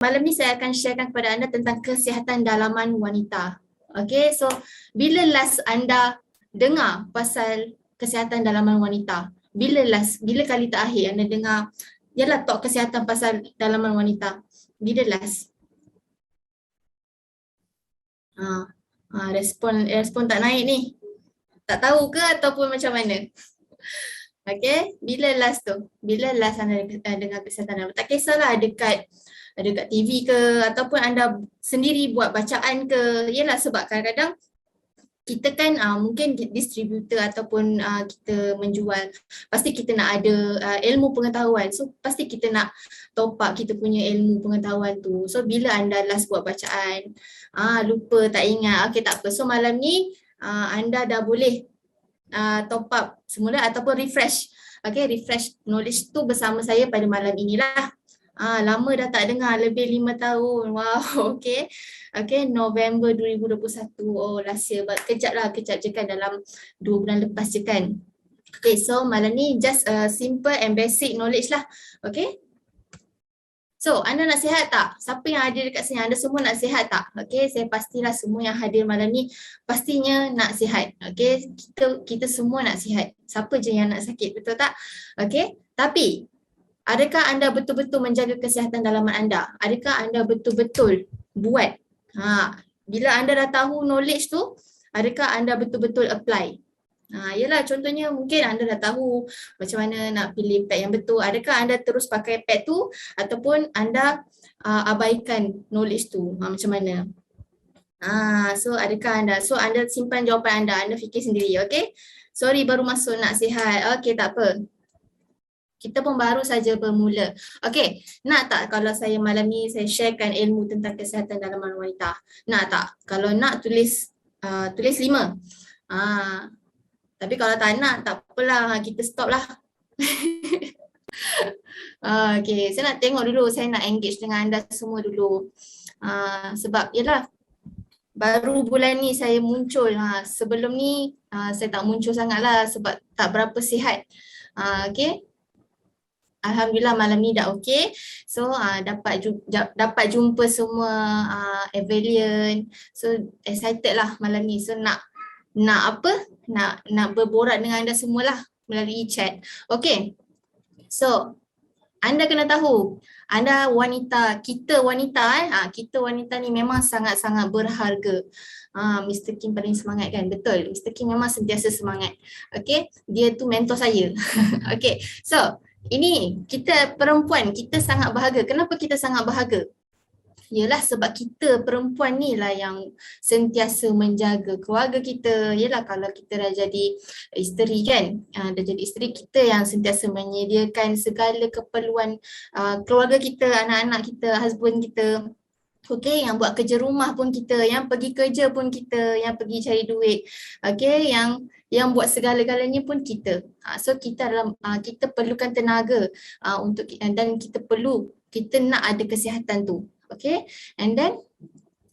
Malam ni saya akan sharekan kepada anda tentang kesihatan dalaman wanita. Okay, so bila last anda dengar pasal kesihatan dalaman wanita? Bila kali terakhir anda dengar, yalah, talk kesihatan pasal dalaman wanita? Bila last? Respon tak naik ni. Tak tahu ke ataupun macam mana? Okay, bila last tu? Bila last anda dengar kesihatan dalaman? Tak kisahlah dekat TV ke ataupun anda sendiri buat bacaan ke. Yalah, sebab kadang-kadang kita kan mungkin distributor ataupun kita menjual, pasti kita nak ada ilmu pengetahuan. So pasti kita nak top up kita punya ilmu pengetahuan tu. So bila anda last buat bacaan, lupa, tak ingat, okay, tak apa. So malam ni anda dah boleh top up semula ataupun refresh. Okay, refresh knowledge tu bersama saya pada malam inilah. Lama dah tak dengar, lebih 5 tahun. Wow, okay. Okay, November 2021. Oh, last year. Kejap je kan, dalam 2 bulan lepas je kan. Okay, so malam ni just simple and basic knowledge lah. Okay. So, anda nak sihat tak? Siapa yang hadir dekat sini? Anda semua nak sihat tak? Okay, saya pastilah semua yang hadir malam ni pastinya nak sihat. Okay, kita semua nak sihat. Siapa je yang nak sakit, betul tak? Okay, tapi adakah anda betul-betul menjaga kesihatan dalaman anda? Adakah anda betul-betul buat? Bila anda dah tahu knowledge tu, adakah anda betul-betul apply? Yalah, contohnya mungkin anda dah tahu macam mana nak pilih pad yang betul. Adakah anda terus pakai pad tu ataupun anda abaikan knowledge tu? Macam mana? So adakah anda? So anda simpan jawapan anda fikir sendiri, okay? Sorry, baru masuk nak sihat. Okay, tak apa. Kita pun baru saja bermula. Okay, nak tak kalau saya malam ni saya sharekan ilmu tentang kesihatan dalaman wanita? Nak tak? Kalau nak, tulis 5. Tapi kalau tak nak, tak apalah, kita stop lah. Okay, saya nak tengok dulu, saya nak engage dengan anda semua dulu. Sebab yalah, baru bulan ni saya muncul. Sebelum ni saya tak muncul sangat lah sebab tak berapa sihat. Okay. Alhamdulillah malam ni dah okey. So dapat jumpa semua Avalion. So excited lah malam ni. So nak apa? Nak berborak dengan anda semualah melalui chat. Okey. So anda kena tahu, anda wanita, kita wanita ni memang sangat-sangat berharga. Mr. Kim paling semangat kan? Betul, Mr. Kim memang sentiasa semangat. Okay, dia tu mentor saya. Okay, so ini kita perempuan, kita sangat berharga. Kenapa kita sangat berharga? Yalah, sebab kita perempuan ni lah yang sentiasa menjaga keluarga kita. Yalah, kalau kita dah jadi isteri kan, dah jadi isteri, kita yang sentiasa menyediakan segala keperluan keluarga kita, anak-anak kita, husband kita. Okay, yang buat kerja rumah pun kita, yang pergi kerja pun kita, yang pergi cari duit. Okay, yang buat segala-galanya pun kita. So kita perlukan tenaga untuk, dan kita nak ada kesihatan tu. Okay, and then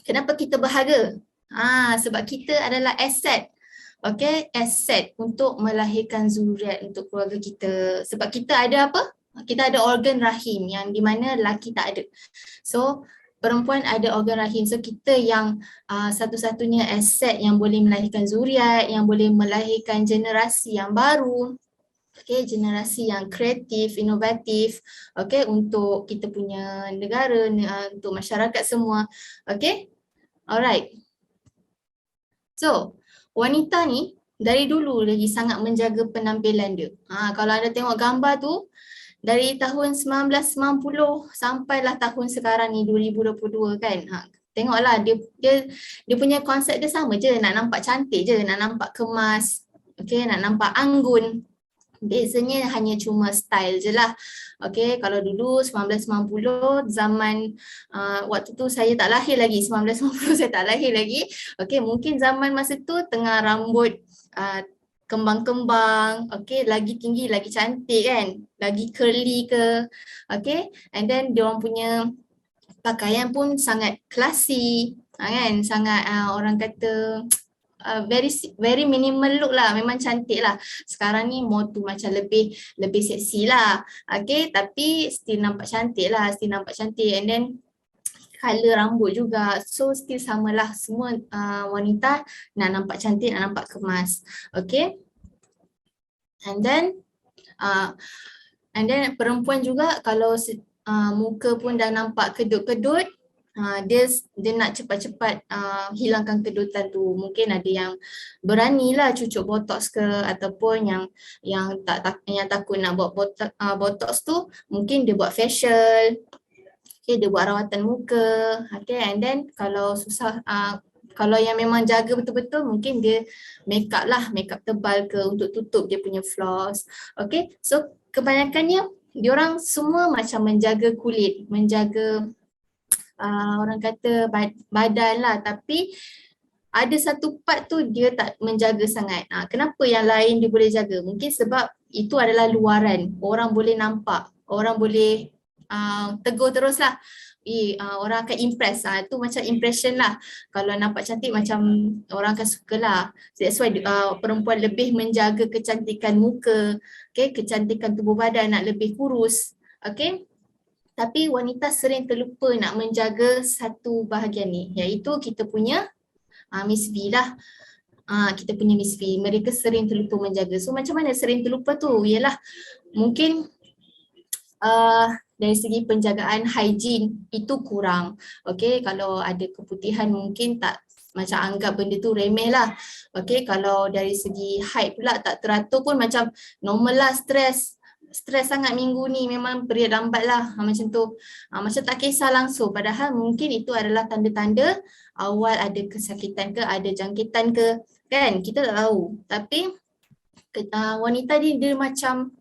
kenapa kita berharga? Sebab kita adalah aset. Okay, aset untuk melahirkan zuriat untuk keluarga kita. Sebab kita ada apa? Kita ada organ rahim yang di mana lelaki tak ada. So perempuan ada organ rahim. So kita yang satu-satunya aset yang boleh melahirkan zuriat, yang boleh melahirkan generasi yang baru. Okay, generasi yang kreatif, inovatif, okay, untuk kita punya negara, untuk masyarakat semua. Okay, alright. So, wanita ni dari dulu lagi sangat menjaga penampilan dia. Kalau anda tengok gambar tu, dari tahun 1990 sampailah tahun sekarang ni 2022 kan. Tengoklah dia punya konsep dia sama je, nak nampak cantik je, nak nampak kemas, okay, nak nampak anggun. Bezanya hanya cuma style je lah. Okay, kalau dulu 1990 zaman waktu tu saya tak lahir lagi, 1990 saya tak lahir lagi. Okay, mungkin zaman masa tu tengah rambut kembang-kembang, okay, lagi tinggi, lagi cantik kan, lagi curly ke, okay, and then diorang punya pakaian pun sangat classy, kan, sangat orang kata very minimal look lah, memang cantik lah. Sekarang ni more tu macam lebih seksi lah, okay, tapi still nampak cantik lah, and then color rambut juga. So still samalah, semua wanita nak nampak cantik, nak nampak kemas. Okay. And then perempuan juga kalau muka pun dah nampak kedut-kedut, dia nak cepat-cepat hilangkan kedutan tu. Mungkin ada yang beranilah cucuk botox ke, ataupun yang takut nak buat botox tu, mungkin dia buat facial. Okay, dia buat rawatan muka. Okay, and then kalau susah, kalau yang memang jaga betul-betul, mungkin dia make up lah, make up tebal ke untuk tutup dia punya flaws. Okay, so kebanyakannya diorang semua macam menjaga kulit, menjaga orang kata badan lah, tapi ada satu part tu dia tak menjaga sangat. Kenapa yang lain dia boleh jaga? Mungkin sebab itu adalah luaran, orang boleh nampak, orang boleh tegur terus lah. Orang akan impress. Itu macam impression lah. Kalau nampak cantik macam orang akan suka lah. That's why perempuan lebih menjaga kecantikan muka, okay? Kecantikan tubuh badan nak lebih kurus. Okay? Tapi wanita sering terlupa nak menjaga satu bahagian ni, iaitu kita punya Miss V lah. Kita punya Miss V, mereka sering terlupa menjaga. So macam mana sering terlupa tu? Ialah mungkin dari segi penjagaan hygiene itu kurang. Okay, kalau ada keputihan mungkin tak, macam anggap benda tu remeh lah. Okay, kalau dari segi haid pula tak teratur pun macam normal lah, stres sangat minggu ni, memang period lambat lah, macam tu. Macam tak kisah langsung, padahal mungkin itu adalah tanda-tanda awal ada kesakitan ke, ada jangkitan ke, kan, kita tak tahu. Tapi wanita ni dia macam,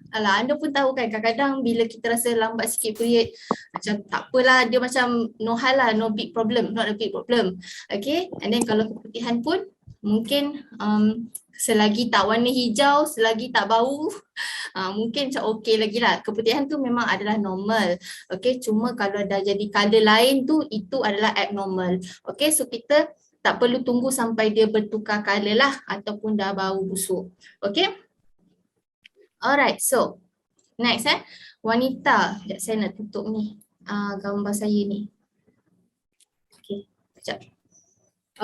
alah, anda pun tahu kan, kadang-kadang bila kita rasa lambat sikit period, macam tak apalah, dia macam no hal lah, no big problem, not a big problem. Okay, and then kalau keputihan pun mungkin selagi tak warna hijau, selagi tak bau, mungkin macam okey lagi lah. Keputihan tu memang adalah normal. Okay, cuma kalau dah jadi colour lain tu, itu adalah abnormal. Okay, so kita tak perlu tunggu sampai dia bertukar colour lah, ataupun dah bau busuk. Okay. Alright, so next wanita. Sekejap saya nak tutup ni gambar saya ni. Okay, sekejap.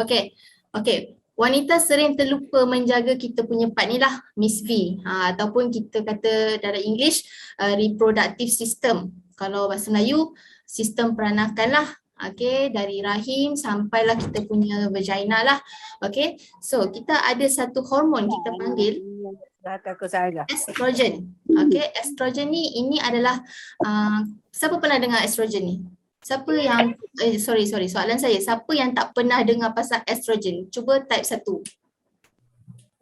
Okay. Wanita sering terlupa menjaga kita punya part ni lah, Miss V, ataupun kita kata dalam English reproductive system. Kalau bahasa Melayu, sistem peranakan lah. Okay, dari rahim sampailah kita punya vagina lah. Okay, so kita ada satu hormon kita panggil estrogen. Okay, estrogen ni, ini adalah siapa pernah dengar estrogen ni? Siapa yang sorry soalan saya, siapa yang tak pernah dengar pasal estrogen? Cuba type 1.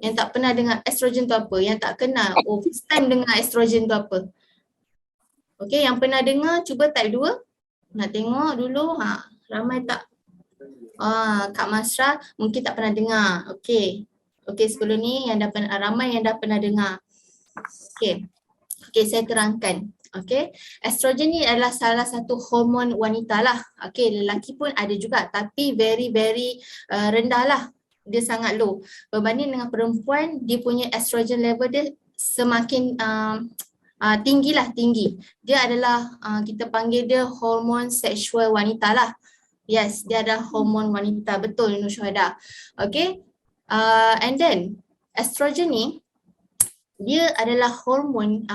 Yang tak pernah dengar estrogen tu apa? Yang tak kenal, first time dengar estrogen tu apa? Okay, yang pernah dengar cuba type 2. Nak tengok dulu, ramai tak? Kak Masra mungkin tak pernah dengar. Okay, sebelum ni yang dah pernah, ramai yang dah pernah dengar. Okay, saya terangkan. Okay, estrogen ni adalah salah satu hormon wanita lah. Okay, lelaki pun ada juga, tapi very rendah lah. Dia sangat low. Berbanding dengan perempuan, dia punya estrogen level dia semakin tinggi. Dia adalah kita panggil dia hormon seksual wanita lah. Yes, dia adalah hormon wanita, betul Nur Syuhada. Okay, and then estrogen ni dia adalah hormon,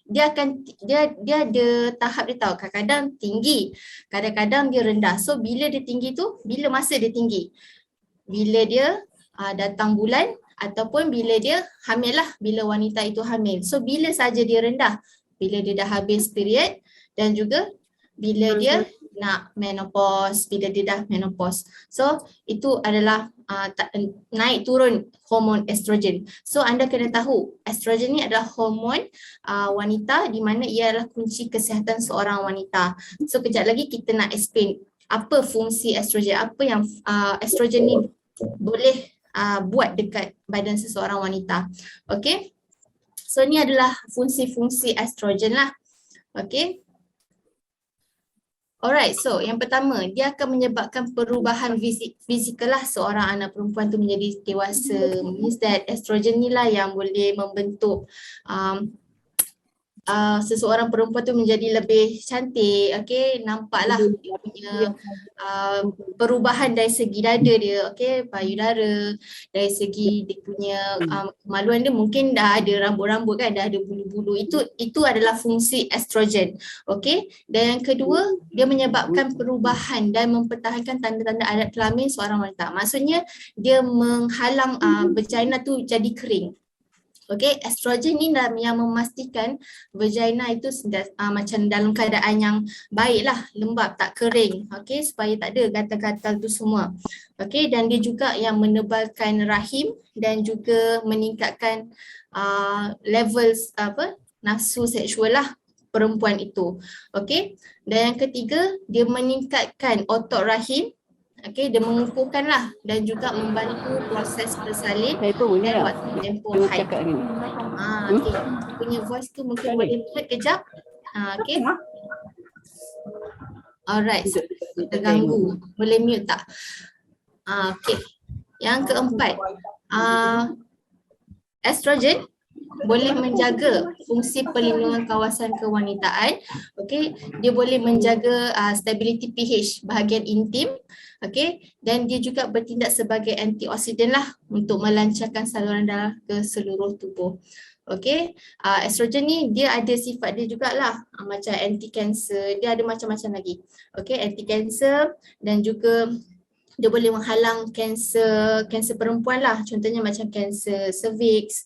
dia ada tahap dia tahu, kadang-kadang tinggi, kadang-kadang dia rendah. So bila dia tinggi tu, bila masa dia tinggi? Bila dia datang bulan, ataupun bila dia hamil lah, bila wanita itu hamil. So bila saja dia rendah? Bila dia dah habis period, dan juga bila dia nak menopause, bila dia dah menopause. So itu adalah naik turun hormon estrogen. So anda kena tahu, estrogen ni adalah hormon wanita, di mana ia adalah kunci kesihatan seorang wanita. So kejap lagi kita nak explain apa fungsi estrogen, apa yang estrogen ni boleh buat dekat badan seseorang wanita. Okay, so ni adalah fungsi-fungsi estrogen lah. Okay. Alright, so yang pertama, dia akan menyebabkan perubahan fizikal lah seorang anak perempuan tu menjadi dewasa. Means that estrogen ni lah yang boleh membentuk seseorang perempuan tu menjadi lebih cantik, okey, nampaklah dia punya perubahan dari segi dada dia, okey, payudara, dari segi dia punya kemaluan dia mungkin dah ada rambut-rambut kan, dah ada bulu-bulu. Itu adalah fungsi estrogen, okey. Dan yang kedua, dia menyebabkan perubahan dan mempertahankan tanda-tanda adat kelamin seorang wanita. Maksudnya dia menghalang vagina tu jadi kering. Okey, estrogen ni yang memastikan vagina itu macam dalam keadaan yang baiklah, lembap, tak kering. Okey, supaya tak ada gatal-gatal tu semua. Okey, dan dia juga yang menebalkan rahim dan juga meningkatkan levels nafsu seksual lah perempuan itu. Okey, dan yang ketiga, dia meningkatkan otot rahim. Okey, dia mengukuhkanlah dan juga membantu proses bersalin dan waktu tempoh haid. Okey, dia punya voice tu mungkin boleh mute kejap. Okey. Alright, terganggu. Boleh mute tak? Okey. Yang keempat, estrogen boleh menjaga fungsi perlindungan kawasan kewanitaan. Okey, dia boleh menjaga stability pH bahagian intim. Okey, dan dia juga bertindak sebagai antioksidan lah untuk melancarkan saluran darah ke seluruh tubuh. Okey, estrogen ni dia ada sifat dia jugalah macam anti-cancer, dia ada macam-macam lagi. Okey, anti-cancer dan juga dia boleh menghalang kanser perempuan lah, contohnya macam kanser cervix,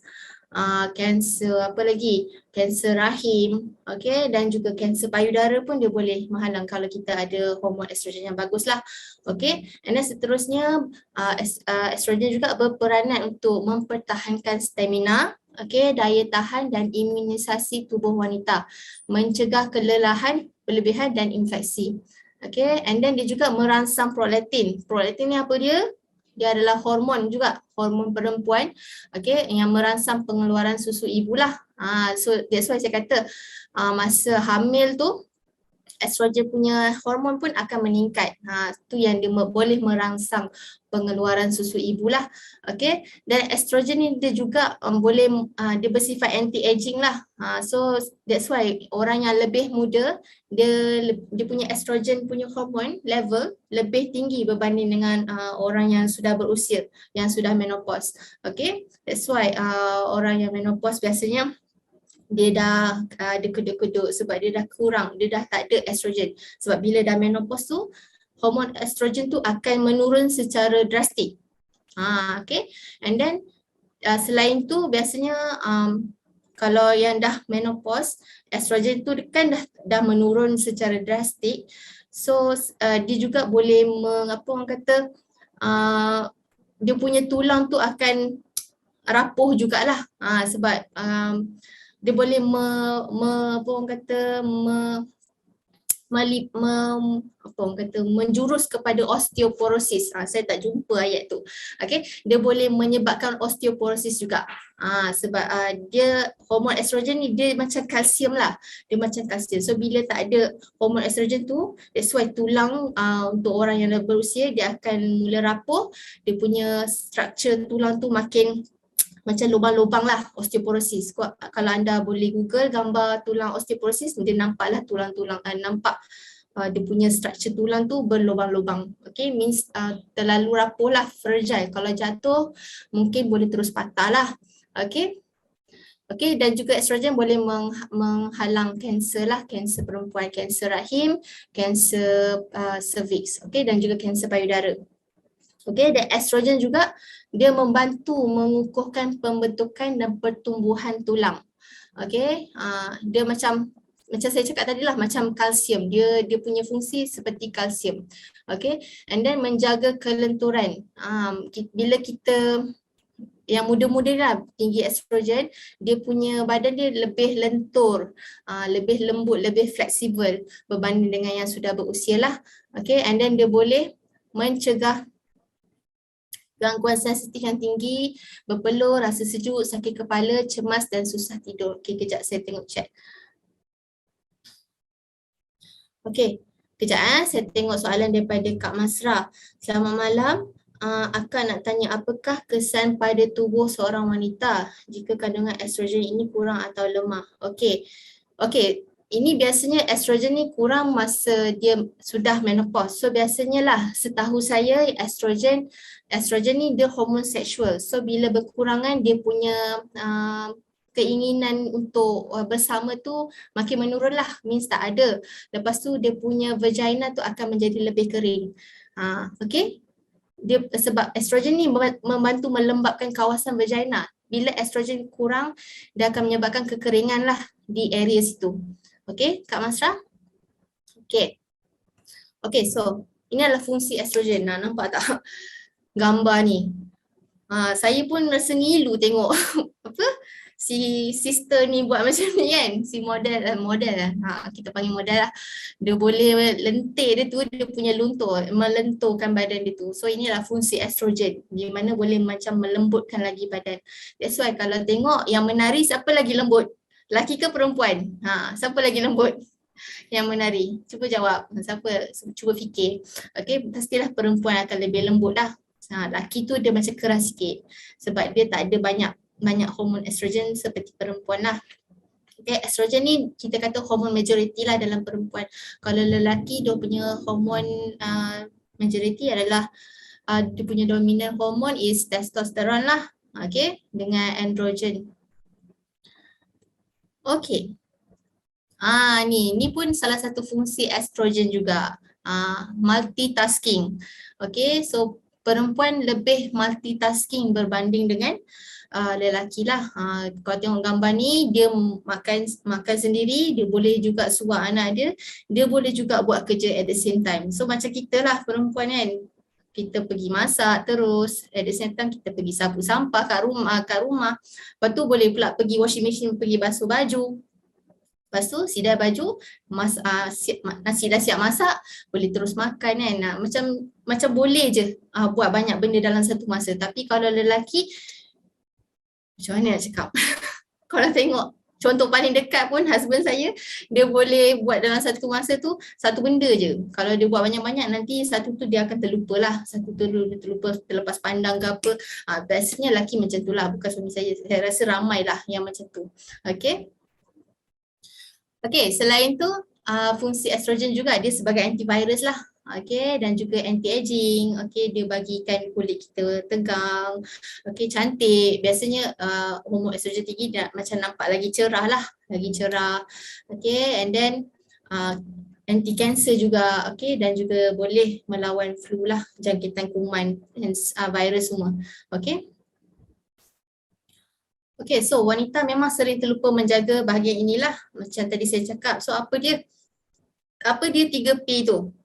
kanser apa lagi, kanser rahim, okey, dan juga kanser payudara pun dia boleh menghalang kalau kita ada hormon estrogen yang bagus lah. Okey, and then seterusnya estrogen juga berperanan untuk mempertahankan stamina, okey, daya tahan dan imunisasi tubuh wanita, mencegah kelelahan berlebihan dan infeksi. Okay, and then dia juga merangsang prolaktin. Prolaktin ni apa dia? Dia adalah hormon juga, hormon perempuan, okay, yang merangsang pengeluaran susu ibu lah. So that's why saya kata masa hamil tu estrogen punya hormon pun akan meningkat. Tu yang dia boleh merangsang pengeluaran susu ibu lah. Okay, dan estrogen ni dia juga boleh dia bersifat anti-aging lah. So that's why orang yang lebih muda dia punya estrogen punya hormon level lebih tinggi berbanding dengan orang yang sudah berusia, yang sudah menopause. Okay, that's why orang yang menopause biasanya dia dah ada kedut-kedut sebab dia dah kurang, dia dah tak ada estrogen. Sebab bila dah menopause tu, hormon estrogen tu akan menurun secara drastik. Okay, and then selain tu biasanya kalau yang dah menopause, estrogen tu kan dah menurun secara drastik. So dia juga boleh apa orang kata dia punya tulang tu akan rapuh jugalah. Sebab dia boleh apa orang kata menjurus kepada osteoporosis. Saya tak jumpa ayat tu. Okey, dia boleh menyebabkan osteoporosis juga. Sebab dia hormon estrogen ni dia macam kalsium lah. Dia macam kalsium. So bila tak ada hormon estrogen tu, that's why tulang untuk orang yang dah berusia dia akan mula rapuh. Dia punya struktur tulang tu makin macam lubang-lubang lah, osteoporosis. Kalau anda boleh google gambar tulang osteoporosis, dia nampaklah tulang-tulang, nampak dia punya struktur tulang tu berlubang-lubang. Okay, means terlalu rapuh lah, fragile. Kalau jatuh mungkin boleh terus patah lah. Okay. Okay, dan juga estrogen boleh menghalang kanser lah, kanser perempuan, kanser rahim, kanser cervix, okay, dan juga kanser payudara. Okay, dan estrogen juga dia membantu mengukuhkan pembentukan dan pertumbuhan tulang. Okay, dia macam saya cakap tadi lah, macam kalsium. Dia punya fungsi seperti kalsium. Okay, and then menjaga kelenturan. Bila kita yang muda-muda lah tinggi estrogen, dia punya badan dia lebih lentur, lebih lembut, lebih fleksibel berbanding dengan yang sudah berusia lah. Okay, and then dia boleh mencegah gangguan sensitif yang tinggi, berpeluh, rasa sejuk, sakit kepala, cemas dan susah tidur. Okey, kejap saya tengok chat. Okey, kejap saya tengok soalan daripada Kak Masra. Selamat malam. Akak nak tanya apakah kesan pada tubuh seorang wanita jika kandungan estrogen ini kurang atau lemah? Okey. Okay, ini biasanya estrogen ni kurang masa dia sudah menopause. So biasanya lah setahu saya estrogen ni dia hormon seksual. So bila berkurangan dia punya keinginan untuk bersama tu makin menurun lah, means tak ada. Lepas tu dia punya vagina tu akan menjadi lebih kering. Okay, dia sebab estrogen ni membantu melembabkan kawasan vagina. Bila estrogen kurang, dia akan menyebabkan kekeringan lah di area situ. Okay, Kak Masra? Okay. Okay, so ini adalah fungsi estrogen. Nah, nampak tak gambar ni? Saya pun rasa ngilu tengok apa si sister ni buat macam ni kan. Si model lah. Kita panggil model lah. Dia boleh lentir dia tu, dia punya melenturkan badan dia tu. So inilah fungsi estrogen di mana boleh macam melembutkan lagi badan. That's why kalau tengok yang menari siapa lagi lembut? Laki ke perempuan? Siapa lagi lembut? Yang menari. Cuba jawab. Siapa? Cuba fikir. Okay, pastilah perempuan akan lebih lembut lah. Laki tu dia macam keras sikit. Sebab dia tak ada banyak hormon estrogen seperti perempuan lah. Okay, estrogen ni kita kata hormon majoriti lah dalam perempuan. Kalau lelaki dia punya hormon majoriti adalah dia punya dominant hormon is testosteron lah. Okay, dengan androgen. Okay. Ni pun salah satu fungsi estrogen juga. Multitasking. Okay, so perempuan lebih multitasking berbanding dengan lelaki lah. Kalau tengok gambar ni, dia makan sendiri, dia boleh juga suap anak dia boleh juga buat kerja at the same time. So macam kita lah perempuan kan, kita pergi masak terus, at the same time kita pergi sapu sampah kat rumah. Lepas tu boleh pula pergi washing machine, pergi basuh baju. Lepas tu sidai baju, nasi dah siap masak, boleh terus makan kan. Macam boleh je buat banyak benda dalam satu masa. Tapi kalau lelaki, macam mana nak cakap? Kalau tengok contoh paling dekat pun husband saya, dia boleh buat dalam satu masa tu satu benda je. Kalau dia buat banyak-banyak nanti satu tu dia akan terlupa lah. Satu tu dia terlupa, terlepas pandang ke apa. Biasanya lelaki macam tu lah, bukan suami saya. Saya rasa ramai lah yang macam tu. Okay. Okay, selain tu fungsi estrogen juga dia sebagai antivirus lah. Okay, dan juga anti-aging. Okay, dia bagikan kulit kita tegang. Okay, cantik. Biasanya hormon estrogen tinggi macam nampak lagi cerah lah. Lagi cerah. Okay, and then anti-cancer juga. Okay, dan juga boleh melawan flu lah. Jangkitan kuman dan virus semua. Okay. Okay, so wanita memang sering terlupa menjaga bahagian inilah. Macam tadi saya cakap. So apa dia 3P tu?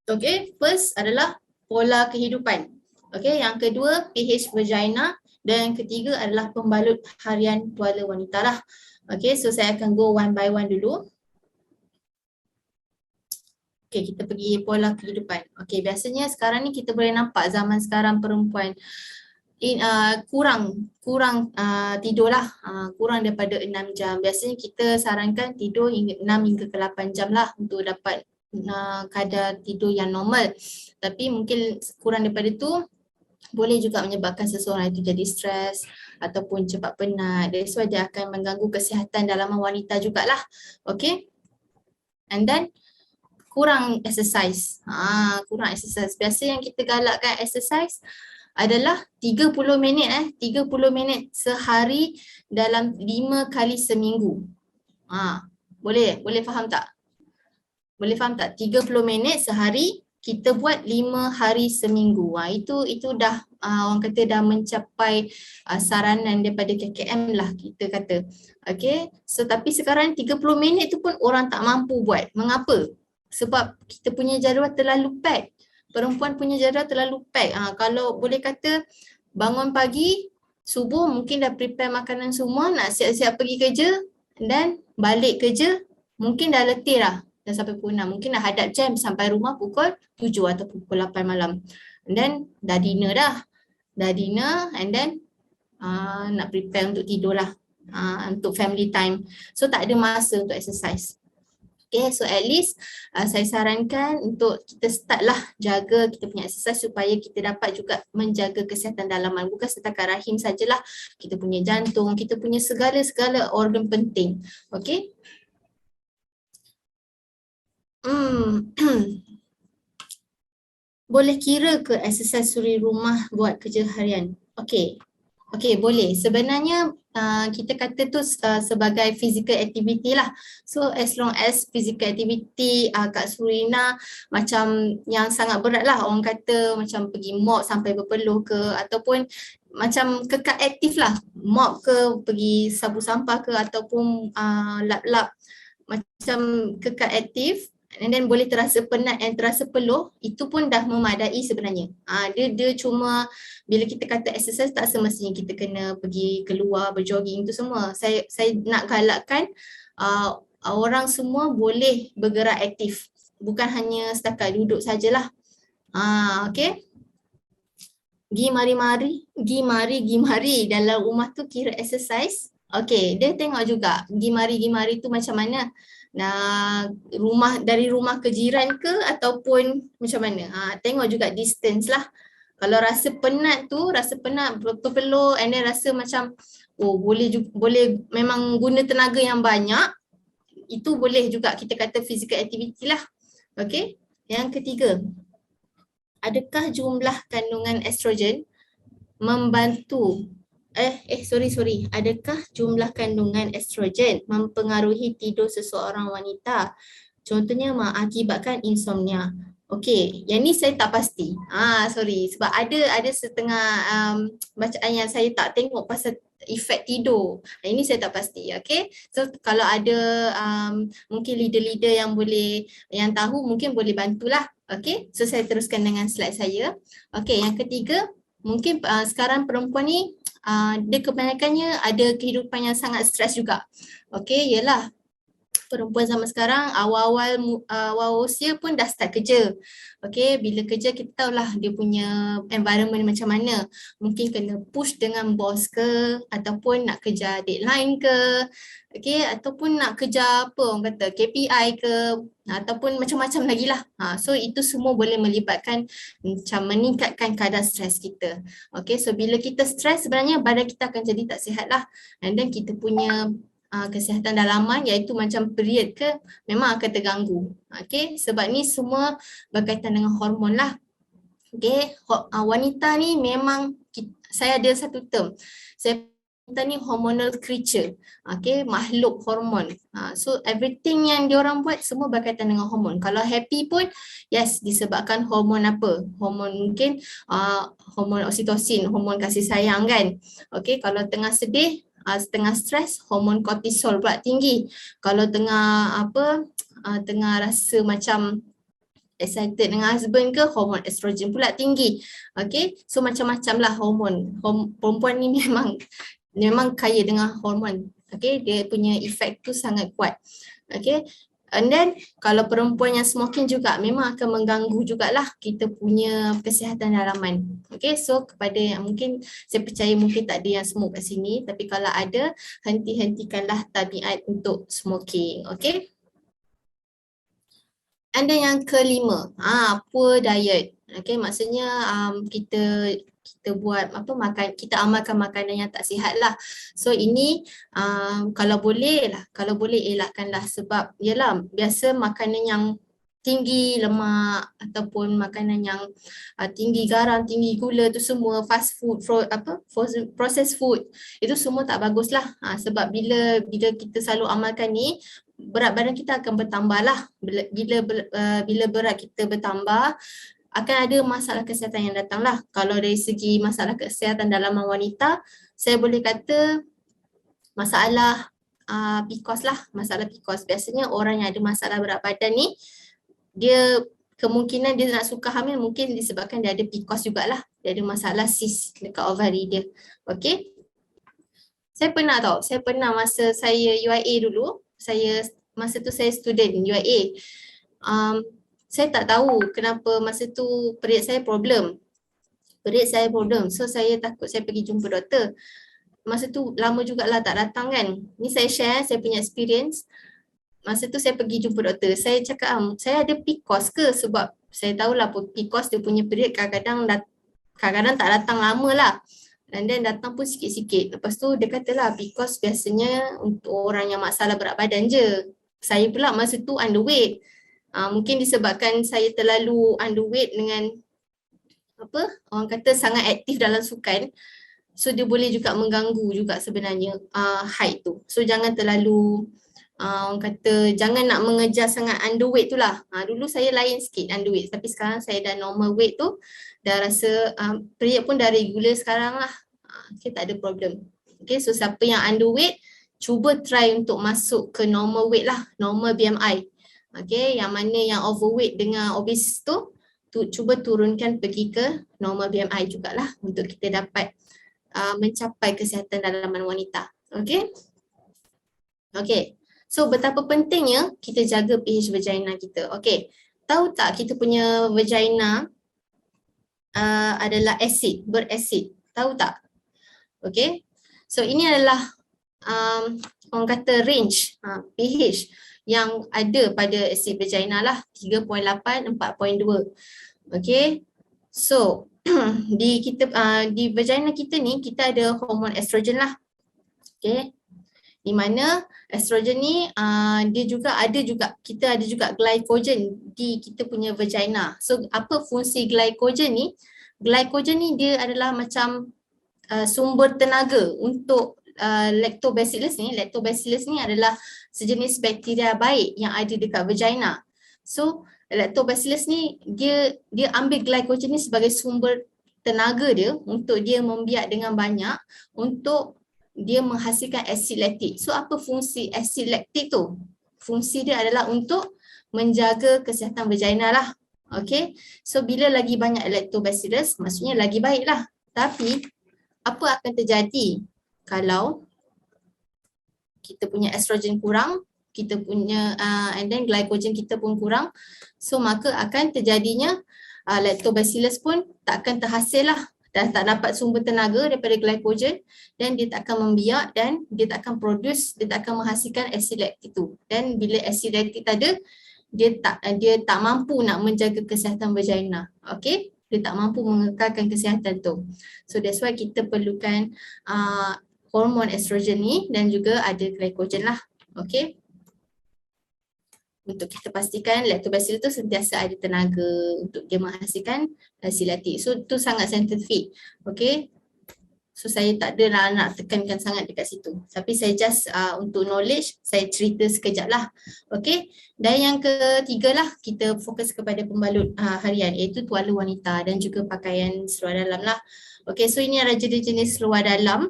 Okay, first adalah pola kehidupan. Okay, yang kedua pH vagina. Dan yang ketiga adalah pembalut harian tuala wanita lah. Okay, so saya akan go one by one dulu. Okay, kita pergi pola kehidupan. Okay, biasanya sekarang ni kita boleh nampak zaman sekarang perempuan kurang tidur lah, kurang daripada 6 jam. Biasanya kita sarankan tidur 6 hingga ke 8 jam lah untuk dapat kadar tidur yang normal. Tapi mungkin kurang daripada tu boleh juga menyebabkan seseorang itu jadi stres ataupun cepat penat. That's why dia akan mengganggu kesihatan dalaman wanita jugalah. Okay. And then kurang exercise. Kurang exercise. Biasa yang kita galakkan exercise adalah 30 minit 30 minit sehari dalam 5 kali seminggu. Boleh faham tak? Boleh faham tak? 30 minit sehari kita buat 5 hari seminggu. Itu dah orang kata dah mencapai saranan daripada KKM lah kita kata. Okay. So tapi sekarang 30 minit tu pun orang tak mampu buat. Mengapa? Sebab kita punya jadual terlalu pack. Perempuan punya jadual terlalu pack. Kalau boleh kata bangun pagi, subuh mungkin dah prepare makanan semua, nak siap-siap pergi kerja dan balik kerja mungkin dah letih dah sampai pukul 6. Mungkin dah hadap jam sampai rumah pukul 7 atau pukul 8 malam. And then dah dinner Dah dinner and then nak prepare untuk tidur lah. Untuk family time. So tak ada masa untuk exercise. Okay, so at least saya sarankan untuk kita start lah jaga kita punya exercise supaya kita dapat juga menjaga kesihatan dalaman. Bukan setakat rahim sajalah, kita punya jantung, kita punya segala organ penting. Okay. Hmm. Boleh kira ke aksesori rumah buat kerja harian? Okey. Okey, boleh. Sebenarnya kita kata tu sebagai physical activity lah. So as long as physical activity Kak Surina macam yang sangat berat lah, orang kata macam pergi mop sampai berpeluh ke, ataupun macam kekal aktif lah, mop ke, pergi sapu sampah ke, ataupun lap-lap macam kekal aktif, and then boleh terasa penat and terasa peluh, itu pun dah memadai sebenarnya. Dia cuma bila kita kata exercise tak semestinya kita kena pergi keluar berjogging tu semua. Saya nak galakkan orang semua boleh bergerak aktif. Bukan hanya setakat duduk sajalah. Okay. Gi mari dalam rumah tu kira exercise. Okay, dia tengok juga gi mari tu macam mana. Nah, dari rumah ke jiran ke ataupun macam mana. Tengok juga distance lah. Kalau rasa penat berpeluh and then rasa macam boleh memang guna tenaga yang banyak, itu boleh juga kita kata physical activity lah. Okay. Yang ketiga, adakah jumlah kandungan estrogen membantu adakah jumlah kandungan estrogen mempengaruhi tidur seseorang wanita, contohnya mengakibatkan insomnia? Okey, yang ni saya tak pasti. Sebab ada setengah bacaan yang saya tak tengok pasal efek tidur. Ini saya tak pasti. Okey. So kalau ada mungkin leader-leader yang tahu mungkin boleh bantulah. Okey. So saya teruskan dengan slide saya. Okey, yang ketiga, mungkin sekarang perempuan ni dia kebanyakannya ada kehidupan yang sangat stres juga. Okey, yalah, perempuan zaman sekarang awal usia pun dah start kerja. Okey, bila kerja kita tahulah dia punya environment macam mana. Mungkin kena push dengan bos ke, ataupun nak kejar deadline ke, okey, ataupun nak kejar apa orang kata KPI ke, ataupun macam-macam lagi lah. So itu semua boleh melibatkan macam meningkatkan kadar stres kita. Okey, so bila kita stres sebenarnya badan kita akan jadi tak sihat lah. And then kita punya kesihatan dalaman iaitu macam period ke memang akan terganggu. Okey, sebab ni semua berkaitan dengan hormon lah. Okey, wanita ni memang saya ada satu term. Wanita ni hormonal creature. Okey, makhluk hormon. So everything yang diorang buat semua berkaitan dengan hormon. Kalau happy pun yes disebabkan hormon apa? Hormon mungkin hormon oksitosin, hormon kasih sayang kan. Okey, kalau tengah sedih, tengah stres, hormon kortisol pula tinggi. Kalau tengah tengah rasa macam excited dengan husband ke, hormon estrogen pula tinggi. Okay, so macam-macam lah hormon. Perempuan ni memang kaya dengan hormon. Okay, dia punya efek tu sangat kuat. Okay, and then kalau perempuan yang smoking juga memang akan mengganggu jugalah kita punya kesihatan dalaman. Okay, so kepada yang mungkin saya percaya mungkin tak ada yang smoke kat sini, tapi kalau ada, hentikanlah tabiat untuk smoking. Okay. And then yang kelima, poor diet. Okay, maksudnya kita buat makan, kita amalkan makanan yang tak sihat lah. So ini kalau boleh elakkanlah, sebab yalah biasa makanan yang tinggi lemak ataupun makanan yang tinggi garam, tinggi gula tu semua, fast food, processed food, itu semua tak bagus lah. Sebab bila kita selalu amalkan ni, berat badan kita akan bertambah lah. Bila berat kita bertambah, akan ada masalah kesihatan yang datang lah. Kalau dari segi masalah kesihatan dalaman wanita, saya boleh kata masalah PCOS lah. Masalah PCOS, biasanya orang yang ada masalah berat badan ni, dia kemungkinan dia nak suka hamil mungkin disebabkan dia ada PCOS jugalah. Dia ada masalah cyst dekat ovari dia. Okay. Saya pernah masa saya UIA dulu, masa tu saya student UIA. Saya tak tahu kenapa masa tu period saya problem. So saya takut, saya pergi jumpa doktor. Masa tu lama jugalah tak datang kan. Ni saya share saya punya experience. Masa tu saya pergi jumpa doktor. Saya cakap, saya ada PCOS ke? Sebab saya tahulah PCOS dia punya period kadang-kadang tak datang lama lah. And then datang pun sikit-sikit. Lepas tu dia katalah PCOS biasanya untuk orang yang masalah berat badan je. Saya pula masa tu underweight. Mungkin disebabkan saya terlalu underweight dengan orang kata sangat aktif dalam sukan. So dia boleh juga mengganggu juga sebenarnya height tu. So jangan terlalu orang kata jangan nak mengejar sangat underweight tu lah. Dulu saya lain sikit underweight, tapi sekarang saya dah normal weight tu, dah rasa period pun dah regular sekarang lah. Okay, tak ada problem. Okay, so siapa yang underweight, cuba try untuk masuk ke normal weight lah, normal BMI. Okay, yang mana yang overweight dengan obese tu cuba turunkan pergi ke normal BMI jugalah untuk kita dapat mencapai kesihatan dalaman wanita. Okay. Okay. So betapa pentingnya kita jaga pH vagina kita. Okay. Tahu tak kita punya vagina adalah asid, berasid. Tahu tak? Okay. So ini adalah orang kata range pH yang ada pada asid vagina lah, 3.8, 4.2. Okay. So di vagina kita ni kita ada hormon estrogen lah. Okay. Di mana estrogen ni kita ada juga glycogen di kita punya vagina. So apa fungsi glycogen ni? Glycogen ni dia adalah macam sumber tenaga untuk lactobacillus ni. Lactobacillus ni adalah sejenis bakteria baik yang ada dekat vagina. So lactobacillus ni dia ambil glycogen ni sebagai sumber tenaga dia untuk dia membiak dengan banyak untuk dia menghasilkan asid laktik. So apa fungsi asid laktik tu? Fungsi dia adalah untuk menjaga kesihatan vagina lah. Okay. So bila lagi banyak lactobacillus, maksudnya lagi baik lah. Tapi apa akan terjadi kalau kita punya estrogen kurang, kita punya and then glycogen kita pun kurang, so maka akan terjadinya lactobacillus pun tak akan terhasil lah, dah tak dapat sumber tenaga daripada glycogen dan dia tak akan membiak dan dia tak akan menghasilkan asid laktik tu. Dan bila asid laktik tak ada, dia tak mampu nak menjaga kesihatan vagina. Okay, dia tak mampu mengekalkan kesihatan tu. So that's why kita perlukan hormon estrogen ni dan juga ada glycogen lah. Okay, untuk kita pastikan lactobacillus tu sentiasa ada tenaga untuk dia menghasilkan asid laktik. So tu sangat saintifik. Okay. So saya tak ada nak tekankan sangat dekat situ. Tapi saya just untuk knowledge, saya cerita sekejap lah. Okay. Dan yang ketiga lah, kita fokus kepada pembalut harian, iaitu tuala wanita dan juga pakaian seluar dalam lah. Okay, so ini adalah jenis-jenis seluar dalam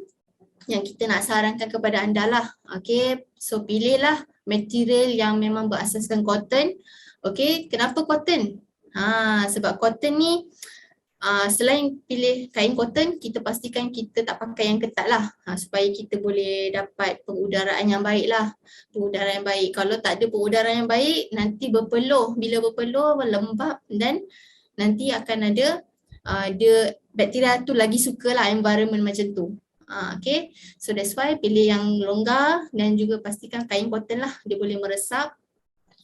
yang kita nak sarankan kepada anda lah. Okay, so pilihlah material yang memang berasaskan cotton. Okay, kenapa cotton? Sebab cotton ni selain pilih kain cotton, kita pastikan kita tak pakai yang ketat lah, supaya kita boleh dapat pengudaraan yang baik lah. Pengudaraan yang baik. Kalau tak ada pengudaraan yang baik, nanti berpeluh. Bila berpeluh, lembab dan nanti akan ada bakteria tu lagi suka lah environment macam tu. Okay, so that's why pilih yang longgar dan juga pastikan kain cotton lah, dia boleh meresap.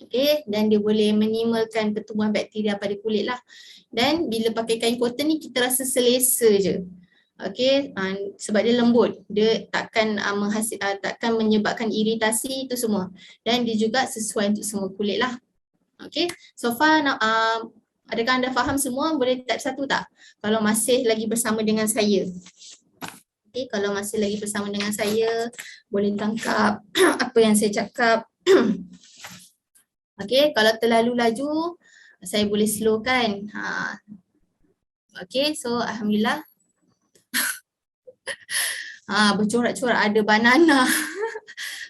Okay, dan dia boleh minimalkan pertumbuhan bakteria pada kulit lah. Dan bila pakai kain cotton ni kita rasa selesa je. Okay, sebab dia lembut, dia takkan takkan menyebabkan iritasi itu semua. Dan dia juga sesuai untuk semua kulit lah. Okay, so far adakah anda faham semua? Boleh type satu tak? Kalau masih lagi bersama dengan saya. Okay, kalau masih lagi bersama dengan saya, boleh tangkap apa yang saya cakap. Okay, kalau terlalu laju, saya boleh slowkan. Okay, so alhamdulillah. Bercorak-corak, ada banana.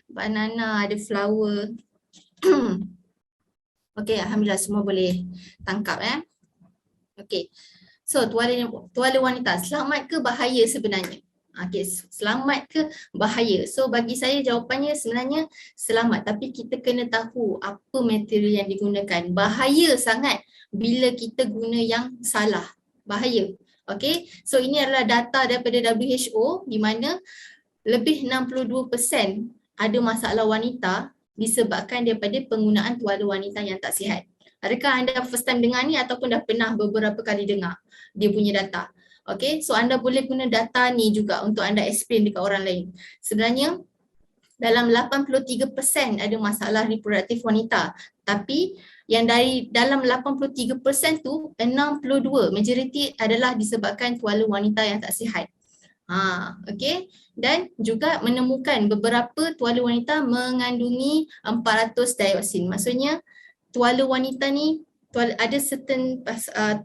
Banana, ada flower. Okay, alhamdulillah semua boleh tangkap Okay, so tuala wanita, selamat ke bahaya sebenarnya? Okay, selamat ke bahaya? So bagi saya jawapannya sebenarnya selamat, tapi kita kena tahu apa material yang digunakan. Bahaya sangat bila kita guna yang salah. Bahaya. Okay, so ini adalah data daripada WHO di mana lebih 62% ada masalah wanita disebabkan daripada penggunaan tuala wanita yang tak sihat. Adakah anda first time dengar ni ataupun dah pernah beberapa kali dengar dia punya data? Okay, so anda boleh guna data ni juga untuk anda explain dekat orang lain. Sebenarnya dalam 83% ada masalah reproduktif wanita. Tapi yang dari dalam 83% tu 62 majoriti adalah disebabkan tuala wanita yang tak sihat. Okey. Dan juga menemukan beberapa tuala wanita mengandungi 400 dioksin. Maksudnya tuala wanita ni ada certain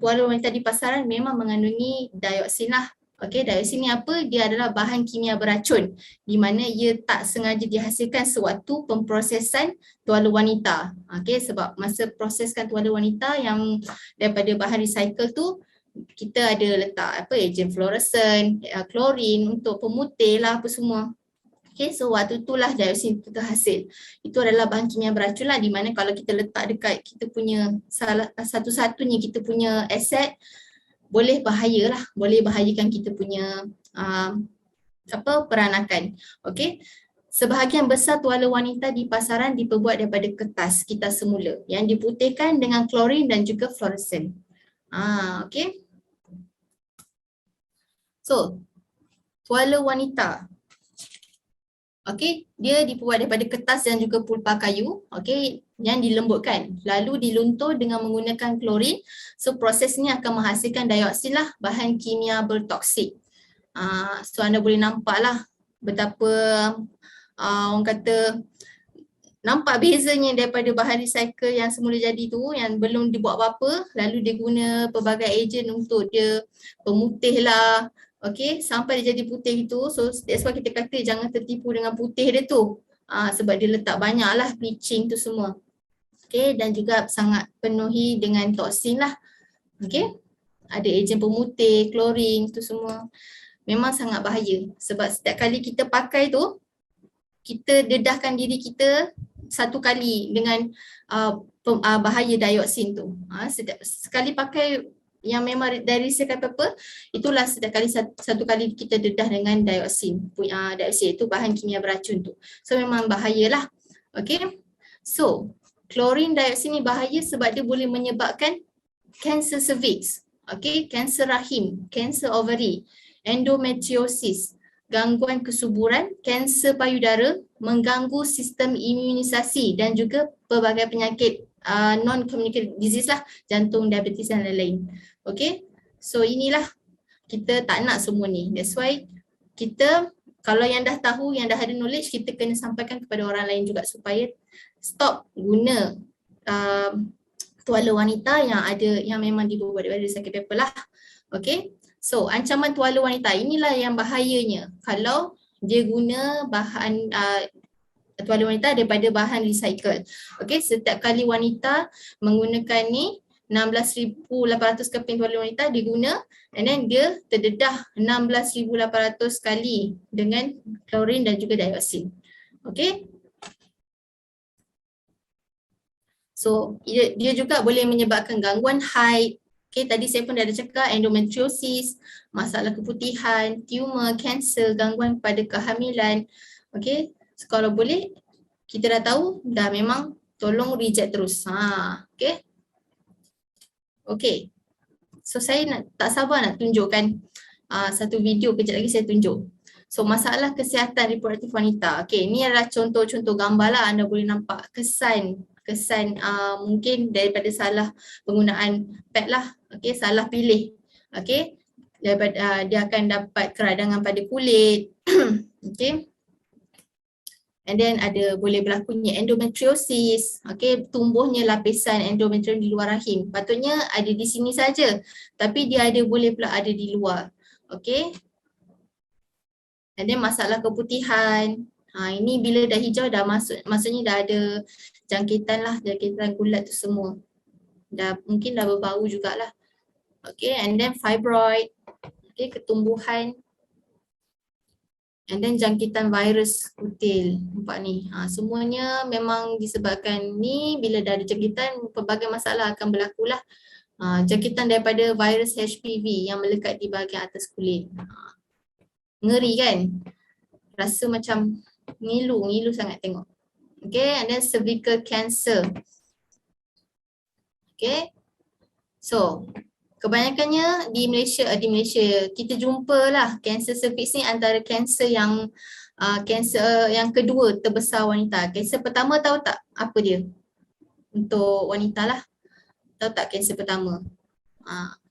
tuala wanita di pasaran memang mengandungi dioksin lah. Okey, dioksin ni apa? Dia adalah bahan kimia beracun di mana ia tak sengaja dihasilkan sewaktu pemprosesan tuala wanita. Okey, sebab masa proseskan tuala wanita yang daripada bahan recycle tu kita ada letak ejen fluoresan, klorin untuk pemutih lah apa semua. Okay, so waktu itulah dioksin itu terhasil. Itu adalah bahan kimia beracun lah, di mana kalau kita letak dekat kita punya satu-satunya kita punya aset, boleh bahaya lah, boleh bahayakan kita punya peranakan. Okay. Sebahagian besar tuala wanita di pasaran diperbuat daripada kertas kita semula yang diputihkan dengan klorin dan juga fluoresan. Okay. So, tuala wanita. Okey, dia dibuat daripada kertas dan juga pulpa kayu, okey, yang dilembutkan. Lalu diluntur dengan menggunakan klorin. So proses ni akan menghasilkan dioksin lah, bahan kimia bertoksik. So anda boleh nampak lah betapa orang kata nampak bezanya daripada bahan recycle yang semula jadi tu, yang belum dibuat apa-apa, lalu dia guna pelbagai ejen untuk dia pemutih lah. Okay, sampai dia jadi putih gitu. So that's why kita kata jangan tertipu dengan putih dia tu. Sebab dia letak banyak lah bleaching tu semua. Okay, dan juga sangat penuhi dengan toksin lah. Okay, ada ejen pemutih, klorin tu semua. Memang sangat bahaya. Sebab setiap kali kita pakai tu, kita dedahkan diri kita satu kali dengan bahaya dioksin tu. Sekali pakai yang memang dari recycle paper, itulah setiap kali satu kali kita dedah dengan dioksin. Dioksin itu bahan kimia beracun tu. So memang bahayalah. Okay. So klorin dioksin ni bahaya sebab dia boleh menyebabkan kanser cervix, okay, kanser rahim, kanser ovary, endometriosis, gangguan kesuburan, kanser payudara, mengganggu sistem imunisasi dan juga pelbagai penyakit non-communicable disease lah, jantung, diabetes dan lain-lain. Okay, so inilah kita tak nak semua ni. That's why kita kalau yang dah tahu, yang dah ada knowledge, kita kena sampaikan kepada orang lain juga supaya stop guna tuala wanita yang memang dibuat daripada recycle paper lah. Okay, so ancaman tuala wanita inilah yang bahayanya kalau dia guna bahan tuala wanita daripada bahan recycle. Okay, setiap kali wanita menggunakan ni 16,800 keping tuala wanita diguna, and then dia terdedah 16,800 kali dengan klorin dan juga dioksin. Okay. So dia juga boleh menyebabkan gangguan haid. Okay, tadi saya pun dah ada cakap endometriosis, masalah keputihan, tumor, kanser, gangguan pada kehamilan. Okay, so kalau boleh kita dah tahu, dah memang tolong reject terus. Okay. Okay, so saya tak sabar nak tunjukkan satu video, kejap lagi saya tunjuk. So masalah kesihatan reproduktif wanita. Okay, ni adalah contoh-contoh gambar lah, anda boleh nampak kesan mungkin daripada salah penggunaan pad lah. Okay, salah pilih. Okay, daripada dia akan dapat keradangan pada kulit. Okay. And then boleh berlakunya endometriosis, okay, tumbuhnya lapisan endometrium di luar rahim. Patutnya ada di sini saja, tapi dia boleh pula ada di luar, okay. And then masalah keputihan, ini bila dah hijau dah maksudnya dah ada jangkitan lah, jangkitan kulat tu semua. Mungkin dah berbau jugalah. Okay, and then fibroid, okay, ketumbuhan. And then jangkitan virus kutil, nampak ni. Semuanya memang disebabkan ni, bila dah ada jangkitan, pelbagai masalah akan berlaku lah. Jangkitan daripada virus HPV yang melekat di bahagian atas kulit. Ngeri kan? Rasa macam ngilu sangat tengok. Okay, and then cervical cancer. Okay, so Kebanyakannya di Malaysia kita jumpalah kanser cervix ni antara kanser yang kanser yang kedua terbesar wanita. Kanser pertama tahu tak apa dia? Untuk wanita lah. Tahu tak kanser pertama?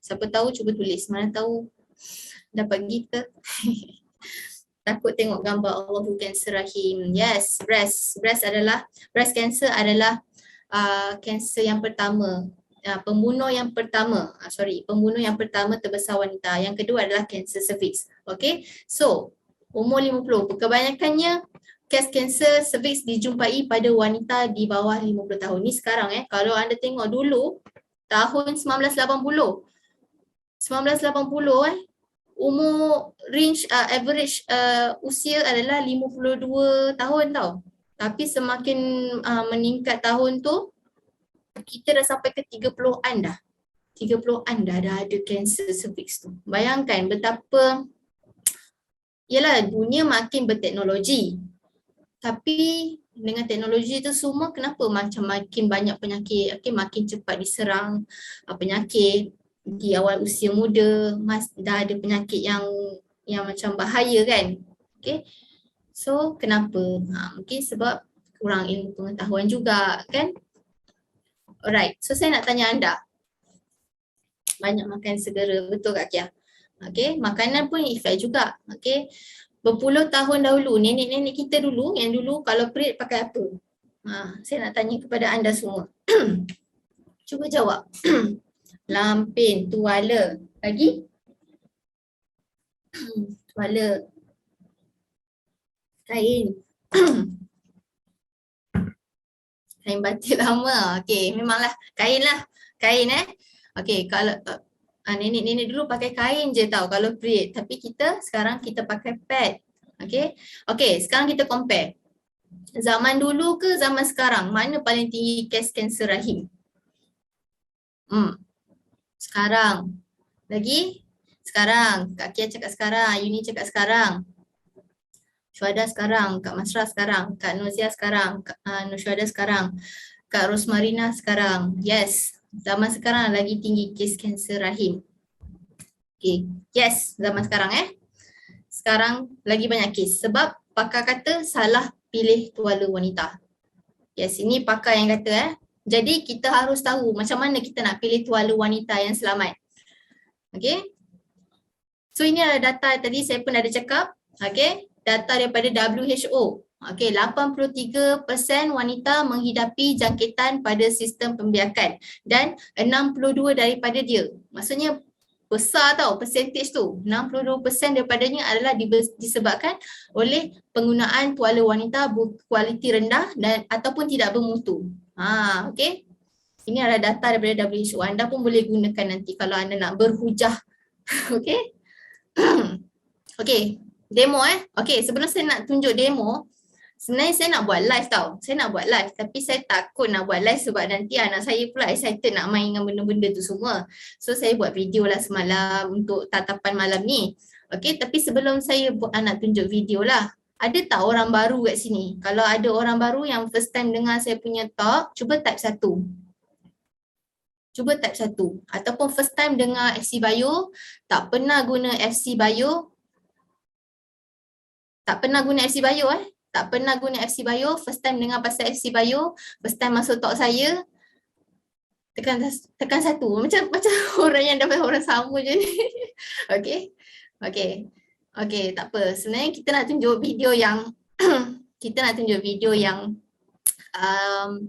Siapa tahu cuba tulis. Mana tahu dapat kita. Takut tengok gambar Allahu kanser rahim. Yes, breast cancer adalah kanser yang pertama. Pembunuh yang pertama terbesar wanita. Yang kedua adalah kanser cervix. Okay, so umur 50. Kebanyakannya kes kanser cervix dijumpai pada wanita di bawah 50 tahun. Ni sekarang kalau anda tengok dulu tahun 1980 umur range average usia adalah 52 tahun tau. Tapi semakin meningkat tahun tu kita dah sampai ke 30-an dah. 30-an dah ada kanser cervix tu. Bayangkan betapa yalah dunia makin berteknologi. Tapi dengan teknologi tu semua kenapa macam makin banyak penyakit, makin cepat diserang penyakit di awal usia muda, dah ada penyakit yang macam bahaya kan. Okay. So kenapa? Mungkin sebab kurang ilmu pengetahuan juga kan. Alright, so saya nak tanya anda. Banyak makan segera, betul tak Kia? Okay, makanan pun efek juga. Okay, berpuluh tahun dahulu, nenek-nenek kita dulu, yang dulu kalau period pakai apa? Saya nak tanya kepada anda semua. Cuba jawab. Lampin, tuala. Lagi? Tuala. Kain. Kain batik lama. Okay, memanglah kain lah. Kain Okay, kalau nenek-nenek dulu pakai kain je tau kalau period. Tapi sekarang kita pakai pad. Okay. Okay, sekarang kita compare. Zaman dulu ke zaman sekarang? Mana paling tinggi kes kanser rahim? Sekarang. Lagi? Sekarang. Kak Kia cakap sekarang. Yuni cakap sekarang. Syuhada sekarang. Kak Masrah sekarang. Kak Nuzia sekarang. Kak Syuhada sekarang. Kak Rosmarina sekarang. Yes. Zaman sekarang lagi tinggi kes kanser rahim. Okay. Yes. Zaman sekarang Sekarang lagi banyak kes. Sebab pakar kata salah pilih tuala wanita. Yes. Ini pakar yang kata Jadi kita harus tahu macam mana kita nak pilih tuala wanita yang selamat. Okay. So ini adalah data tadi saya pun ada cakap. Okay. Data daripada WHO. Okay, 83% wanita menghidapi jangkitan pada sistem pembiakan dan 62 daripada dia. Maksudnya besar tau percentage tu. 62% daripadanya adalah disebabkan oleh penggunaan tuala wanita berkualiti rendah dan ataupun tidak bermutu. Okay. Ini adalah data daripada WHO. Anda pun boleh gunakan nanti kalau anda nak berhujah. Okay. Okay. Demo Okay, sebelum saya nak tunjuk demo, sebenarnya saya nak buat live tau. Saya nak buat live tapi saya takut nak buat live sebab nanti anak saya pula excited nak main dengan benda-benda tu semua. So saya buat video lah semalam untuk tatapan malam ni. Okay, tapi sebelum saya nak tunjuk video lah. Ada tak orang baru kat sini? Kalau ada orang baru yang first time dengar saya punya talk, cuba type 1. Cuba type 1. Ataupun first time dengar FC Bio, tak pernah guna FC Bio. Tak pernah guna FC Bio Tak pernah guna FC Bio, first time dengar pasal FC Bio, first time masuk talk saya, tekan 1. Macam orang yang dapat orang sama je ni. Okay. Okay. Okay, tak apa. Sebenarnya kita nak tunjuk video yang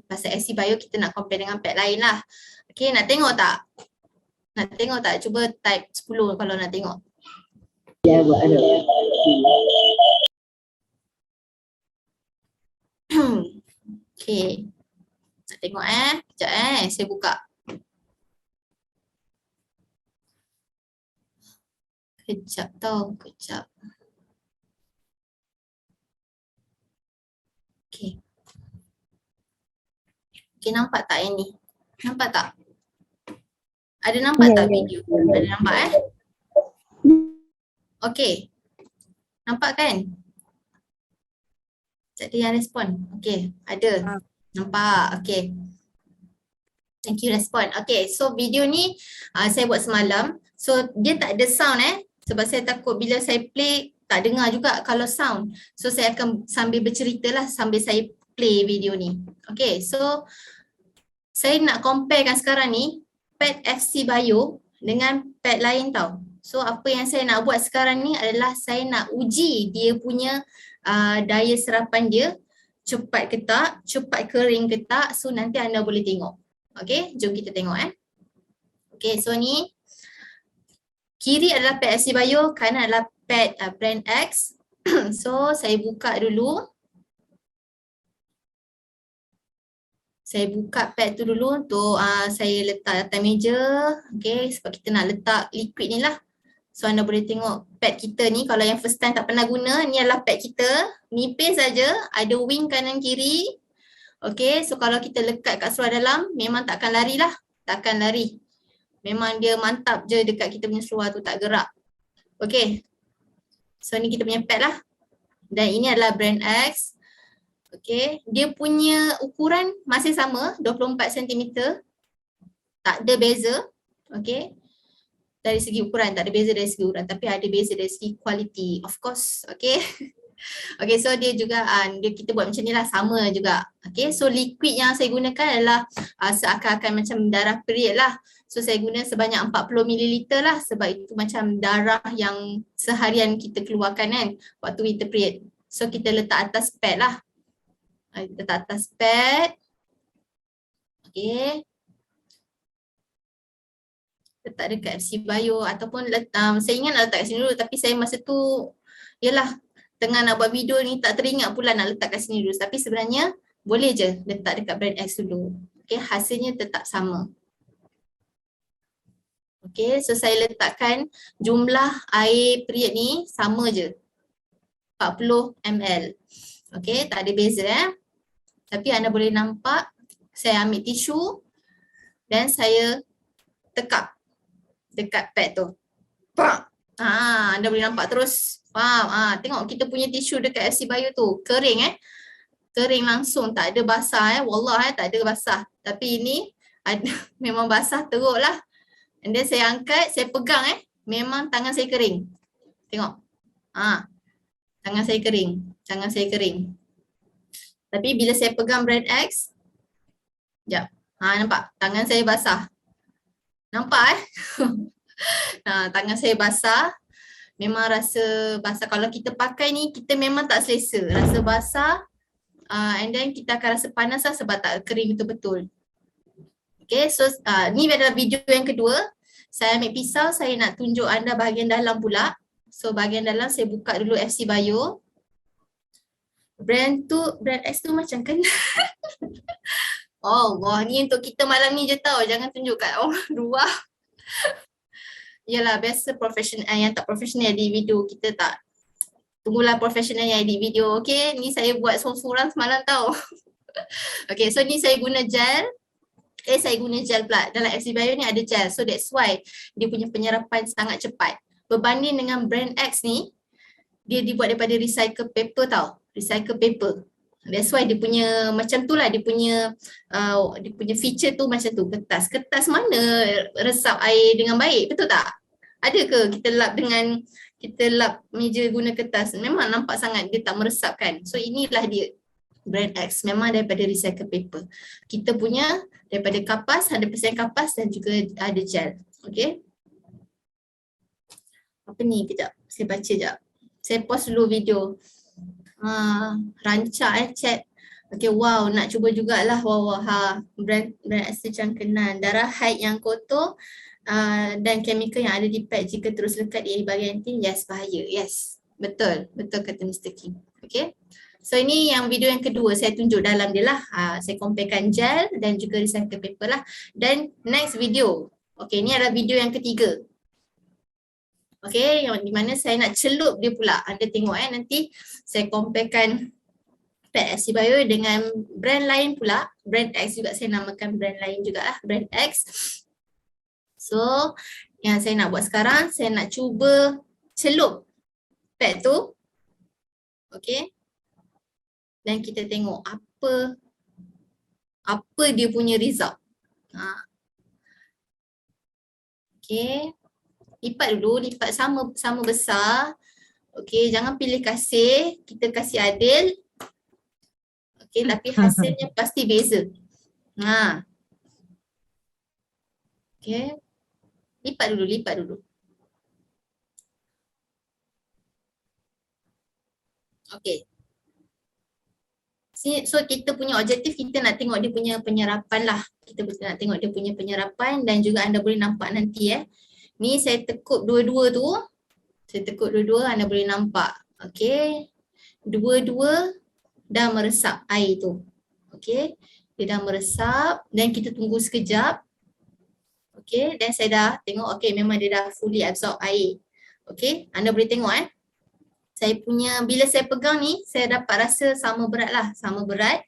pasal FC Bio kita nak compare dengan pad lain lah. Okay, nak tengok tak? Cuba type 10 kalau nak tengok. Ya, buat ada. Okay. Nak tengok Sekejap saya buka. Kejap. Okay. Okay, nampak tak yang ni? Nampak tak? Ada nampak tak video? Ada nampak Okay. Nampak kan? Tak ada yang respon. Okay, ada. Nampak. Okay. Thank you respon. Okay, so video ni saya buat semalam. So dia tak ada sound sebab saya takut bila saya play tak dengar juga kalau sound. So saya akan sambil bercerita lah sambil saya play video ni. Okay, so saya nak comparekan sekarang ni pad FC Bio dengan pad lain tau. So apa yang saya nak buat sekarang ni adalah saya nak uji dia punya daya serapan dia, cepat ke tak, cepat kering ke tak. So nanti anda boleh tengok. Okay, jom kita tengok Okay, so ni kiri adalah pad FC Bio, kanan adalah pad brand X. So saya buka dulu. Saya buka pad tu dulu untuk saya letak atas meja. Okay, sebab kita nak letak liquid ni lah. So anda boleh tengok pad kita ni, kalau yang first time tak pernah guna, ni adalah pad kita. Nipis saja, ada wing kanan kiri. Okay, so kalau kita lekat kat seluar dalam, memang tak akan lari lah. Tak akan lari. Memang dia mantap je dekat kita punya seluar tu, tak gerak. Okay, so ni kita punya pad lah. Dan ini adalah brand X. Okay, dia punya ukuran masih sama, 24 cm. Tak ada beza. Okay, dari segi ukuran, tak ada beza dari segi ukuran, tapi ada beza dari segi quality, of course. Okay. Okay, so dia juga dia kita buat macam ni lah, sama juga. Okay, so liquid yang saya gunakan adalah seakan-akan macam darah period lah. So saya guna sebanyak 40 ml lah, sebab itu macam darah yang seharian kita keluarkan kan waktu winter period. So kita letak atas pad lah. Letak atas pad. Okay. Letak dekat FC Bio ataupun saya ingat nak letak kat sini dulu, tapi saya masa tu yalah tengah nak buat video ni tak teringat pula nak letak kat sini dulu, tapi sebenarnya boleh je letak dekat brand X dulu. Okay, hasilnya tetap sama. Okay, so saya letakkan jumlah air period ni sama je, 40 ml. Okay, tak ada beza tapi anda boleh nampak saya ambil tisu dan saya tekap dekat pad tu. Pak. Anda boleh nampak terus. Faham? Tengok kita punya tisu dekat FC Bio tu. Kering Kering langsung. Tak ada basah Wallah tak ada basah. Tapi ini memang basah teruk lah. And then saya angkat, saya pegang memang tangan saya kering. Tengok. Tangan saya kering. Tangan saya kering. Tapi bila saya pegang brand X, sekejap. Nampak? Tangan saya basah. Nampak tangan saya basah. Memang rasa basah. Kalau kita pakai ni, kita memang tak selesa. Rasa basah. And then kita akan rasa panas lah sebab tak kering betul-betul. Okay, so ni adalah video yang kedua. Saya ambil pisau, saya nak tunjuk anda bahagian dalam pula. So bahagian dalam saya buka dulu FC Bio. Brand X tu macam kena. Oh, wah, ni untuk kita malam ni je tau. Jangan tunjuk kat orang luar. Yalah, biasa profesional yang tak profesional di video kita tak. Tunggulah profesional yang edit video. Okay, ni saya buat sorang-sorang semalam tau. Okay, so ni saya guna gel. Saya guna gel pula. Dalam FC Bio ni ada gel. So that's why dia punya penyerapan sangat cepat. Berbanding dengan brand X ni, dia dibuat daripada recycle paper tau. Recycle paper. That's why dia punya macam tu lah, dia punya feature tu macam tu. Kertas mana resap air dengan baik, betul tak? Ada ke kita lap meja guna kertas? Memang nampak sangat dia tak meresapkan. So inilah dia brand X, memang daripada recycle paper. Kita punya daripada kapas, 100% kapas dan juga ada gel. Okay. Apa ni? Kejap, saya baca sekejap. Saya pause dulu video. Rancak chat. Okay, wow, nak cuba jugalah. Wow, brand X cangkenan. Darah haid yang kotor dan chemical yang ada di pad jika terus lekat di bahagian intim, yes, bahaya. Yes, betul kata Mr. King. Okay, so ini yang video yang kedua saya tunjuk dalam dia lah. Saya comparekan gel dan juga recycle paper lah. Dan next video, okay, ni adalah video yang ketiga. Okay, yang di mana saya nak celup dia pula. Anda tengok nanti saya comparekan pad FC Bio dengan brand lain pula. Brand X juga, saya namakan brand lain jugalah, brand X. So, yang saya nak buat sekarang, saya nak cuba celup pad tu. Okay. Dan kita tengok apa dia punya result. Okay, lipat dulu, lipat sama besar. Okay, jangan pilih kasih, kita kasih adil. Okay, tapi hasilnya pasti beza. Okay, lipat dulu. Okay. So kita punya objektif, kita nak tengok dia punya penyerapan lah. Kita nak tengok dia punya penyerapan dan juga anda boleh nampak nanti Ni saya tekuk dua-dua tu. Anda boleh nampak. Okay. Dua-dua dah meresap air tu. Okay. Dia dah meresap dan kita tunggu sekejap. Okay. Dan saya dah tengok, okay, memang dia dah fully absorb air. Okay. Anda boleh tengok saya punya, bila saya pegang ni, saya dapat rasa sama berat lah, sama berat.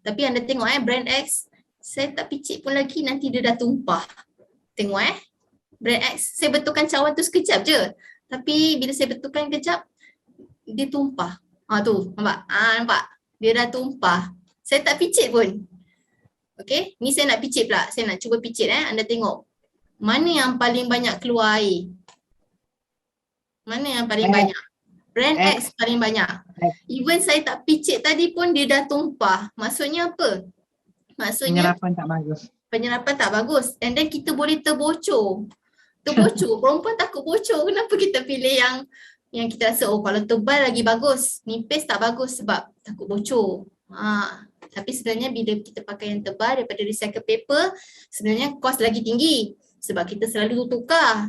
Tapi anda tengok brand X, saya tak picit pun lagi, nanti dia dah tumpah. Tengok brand X, saya betulkan cawan tu sekejap je. Tapi bila saya betulkan kejap, dia tumpah. Tu, nampak? Nampak? Dia dah tumpah. Saya tak picit pun. Okay, ni saya nak picit pula. Saya nak cuba picit anda tengok. Mana yang paling banyak keluar air? Mana yang paling banyak? Brand X paling banyak. Even saya tak picit tadi pun dia dah tumpah. Maksudnya apa? Maksudnya penyerapan tak bagus. And then kita boleh terbocor. Perempuan takut bocor. Kenapa kita pilih yang kita rasa kalau tebal lagi bagus. Nipis tak bagus sebab takut bocor. Tapi sebenarnya bila kita pakai yang tebal daripada recycle paper, sebenarnya kos lagi tinggi. Sebab kita selalu tukar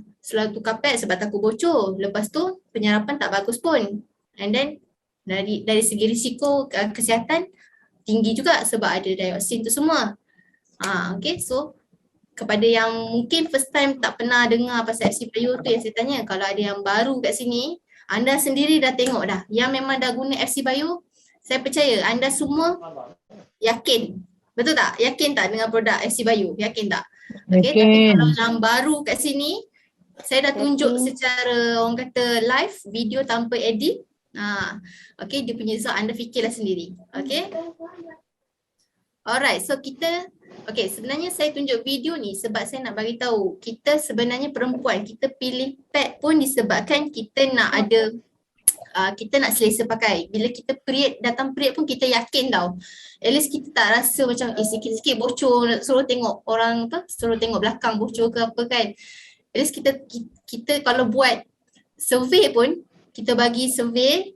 pad sebab takut bocor. Lepas tu penyerapan tak bagus pun. And then dari segi risiko kesihatan tinggi juga sebab ada dioksin tu semua. Okay, so kepada yang mungkin first time tak pernah dengar pasal FC Bio tu yang saya tanya, kalau ada yang baru kat sini, anda sendiri dah tengok dah. Yang memang dah guna FC Bio, saya percaya anda semua yakin. Betul tak? Yakin tak dengan produk FC Bio? Yakin tak? Okay, tapi kalau yang baru kat sini, saya dah tunjuk secara orang kata live, video tanpa edit. Okay, dia punya result anda fikirlah sendiri. Okay. Alright, so kita, okay, sebenarnya saya tunjuk video ni sebab saya nak bagi tahu kita sebenarnya perempuan, kita pilih pad pun disebabkan kita nak ada, kita nak selesa pakai. Bila kita datang period pun kita yakin tau. At least kita tak rasa macam sikit-sikit bocor, suruh tengok orang suruh tengok belakang bocor ke apa kan. At least kita kalau buat survey pun, kita bagi survey,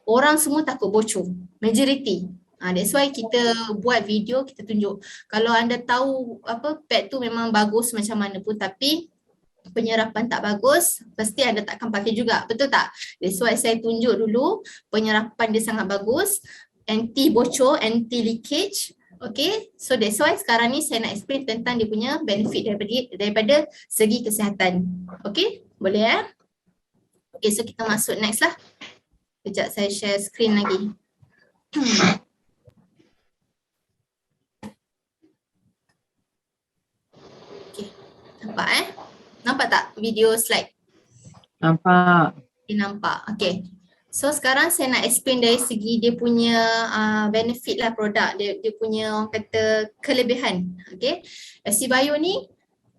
orang semua takut bocor, majority. That's why kita buat video, kita tunjuk. Kalau anda tahu pad tu memang bagus macam mana pun tapi penyerapan tak bagus, pasti anda takkan pakai juga, betul tak? That's why saya tunjuk dulu penyerapan dia sangat bagus, anti bocor, anti leakage. Okay, so that's why sekarang ni saya nak explain tentang dia punya benefit daripada segi kesihatan. Okay, boleh Okay, so kita masuk next lah. Sekejap saya share screen lagi. Okay, nampak Nampak tak video slide? Nampak. Nampak, okay. So sekarang saya nak explain dari segi dia punya benefit lah produk, dia punya orang kata kelebihan. Okay, FC Bio ni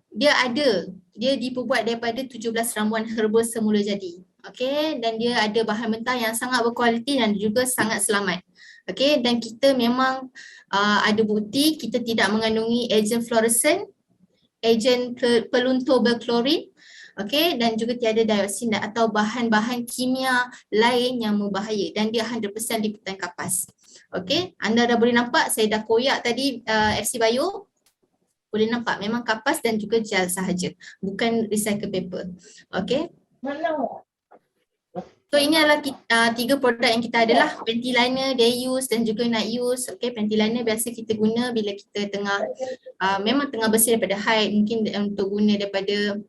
dia diperbuat daripada 17 ramuan herbal semula jadi. Okay, dan dia ada bahan mentah yang sangat berkualiti dan juga sangat selamat. Okay, dan kita memang ada bukti kita tidak mengandungi ejen fluoresan, ejen peluntur berklorin, okay, dan juga tiada dioksin atau bahan-bahan kimia lain yang berbahaya dan dia 100% liputan kapas. Okay, anda dah boleh nampak saya dah koyak tadi FC Bio. Boleh nampak memang kapas dan juga gel sahaja, bukan recycle paper. Okay. So ini adalah 3 produk yang kita ada lah, panty liner, day use dan juga night use. Okay, panty liner biasa kita guna bila kita memang tengah bersih daripada haid, mungkin untuk guna daripada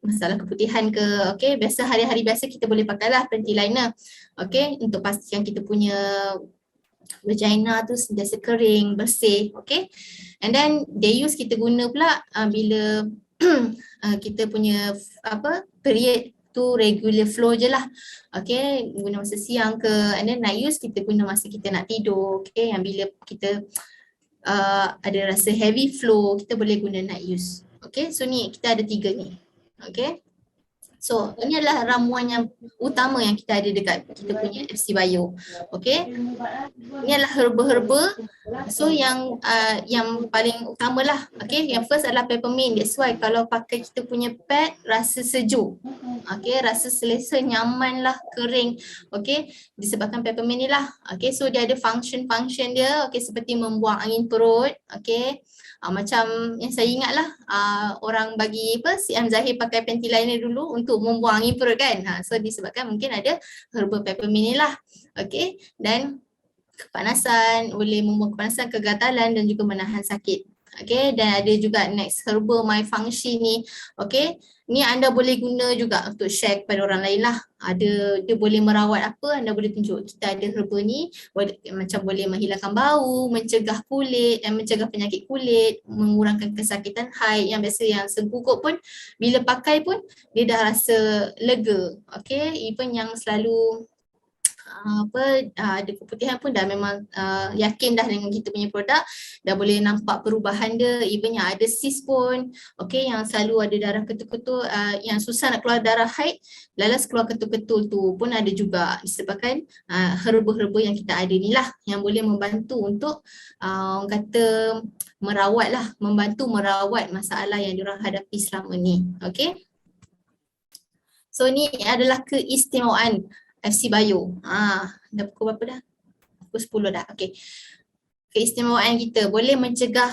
masalah keputihan ke. Okay, biasa hari-hari biasa kita boleh pakai lah panty liner. Okay, untuk pastikan kita punya vagina tu sentiasa kering, bersih. Okay, and then day use kita guna pula bila kita punya period tu regular flow je lah. Okay, guna masa siang ke, and then night use kita guna masa kita nak tidur. Okay, yang bila kita ada rasa heavy flow, kita boleh guna night use. Okay, so ni kita ada 3 ni. Okay. So ini adalah ramuan yang utama yang kita ada dekat kita punya FC Bio. Okay. Ini adalah herba-herba. So yang paling utama lah. Okay. Yang first adalah peppermint. That's why kalau pakai kita punya pad rasa sejuk. Okay. Rasa selesa, nyaman lah, kering. Okay. Disebabkan peppermint ni lah. Okay. So dia ada function dia. Okay. Seperti membuang angin perut. Okay. Macam yang saya ingat lah, orang bagi CM Zahir pakai panty liner dulu untuk membuang angin perut kan. So disebabkan mungkin ada herba peppermint ni lah. Okay. Dan kepanasan, boleh membuang kepanasan, kegatalan dan juga menahan sakit. Okay. Dan ada juga next herba my function ni. Okay. Ni anda boleh guna juga untuk share kepada orang lain lah. Dia boleh merawat apa, anda boleh tunjuk. Kita ada herba ni, macam boleh menghilangkan bau, mencegah kulit, mencegah penyakit kulit, mengurangkan kesakitan haid yang biasa yang sengkukut pun, bila pakai pun dia dah rasa lega. Okay, even yang selalu ada keputihan pun dah memang yakin dah dengan kita punya produk, dah boleh nampak perubahan dia. Even yang ada cyst pun, okay, yang selalu ada darah ketul-ketul, yang susah nak keluar darah haid, lalas keluar ketul-ketul tu pun ada juga disebabkan herba-herba yang kita ada ni lah yang boleh membantu untuk orang kata merawat lah, membantu merawat masalah yang diorang hadapi selama ni. Okay. So ni adalah keistimewaan FC Bio. Dah pukul berapa dah? Pukul 10 dah. Okey. Keistimewaan kita boleh mencegah,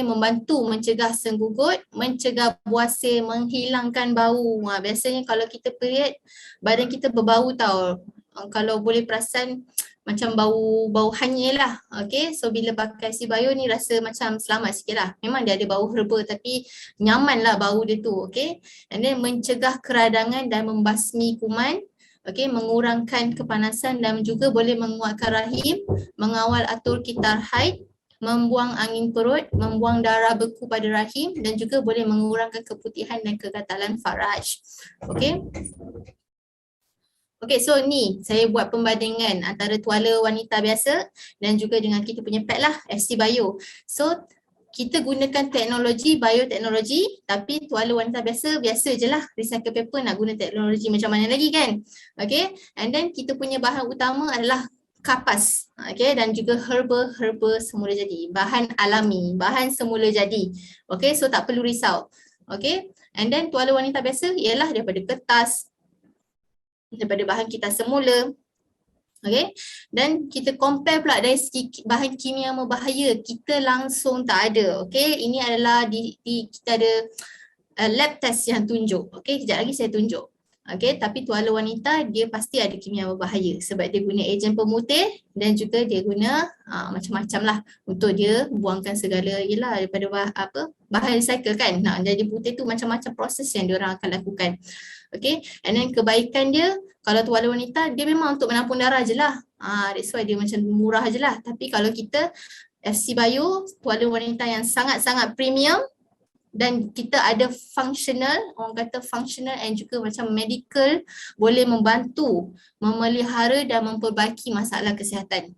membantu mencegah senggugut, mencegah buasir, menghilangkan bau. Biasanya kalau kita period, badan kita berbau tau. Kalau boleh perasan macam bau hanyir lah. Okay, so bila pakai FC Bio ni rasa macam selamat sikit lah. Memang dia ada bau herba tapi nyaman lah bau dia tu. Okay, and then mencegah keradangan dan membasmi kuman. Okay, mengurangkan kepanasan dan juga boleh menguatkan rahim, mengawal atur kitar haid, membuang angin perut, membuang darah beku pada rahim dan juga boleh mengurangkan keputihan dan kegatalan faraj. Okay. Okay, so ni saya buat pembandingan antara tuala wanita biasa dan juga dengan kita punya pad lah, FC Bio. So kita gunakan teknologi, bioteknologi, tapi tuala wanita biasa je lah. Recycle paper nak guna teknologi macam mana lagi kan? Okay, and then kita punya bahan utama adalah kapas, okay, dan juga herba semula jadi. Bahan alami, bahan semula jadi. Okay, so tak perlu risau. Okay, and then tuala wanita biasa ialah daripada kertas, daripada bahan kita semula. Okay, dan kita compare pula dari segi bahan kimia yang berbahaya, kita langsung tak ada. Okay, ini adalah kita ada lab test yang tunjuk. Okay, kejap lagi saya tunjuk. Okay, tapi tuala wanita dia pasti ada kimia berbahaya sebab dia guna ejen pemutih dan juga dia guna macam-macam lah untuk dia buangkan segala daripada bahan recycle kan. Nak jadi putih tu macam-macam proses yang diorang akan lakukan. Okay, and then kebaikan dia, kalau tuala wanita dia memang untuk menampung darah je lah. That's why dia macam murah je lah. Tapi kalau kita FC Bio, tuala wanita yang sangat-sangat premium dan kita ada functional, orang kata functional and juga macam medical, boleh membantu memelihara dan memperbaiki masalah kesihatan.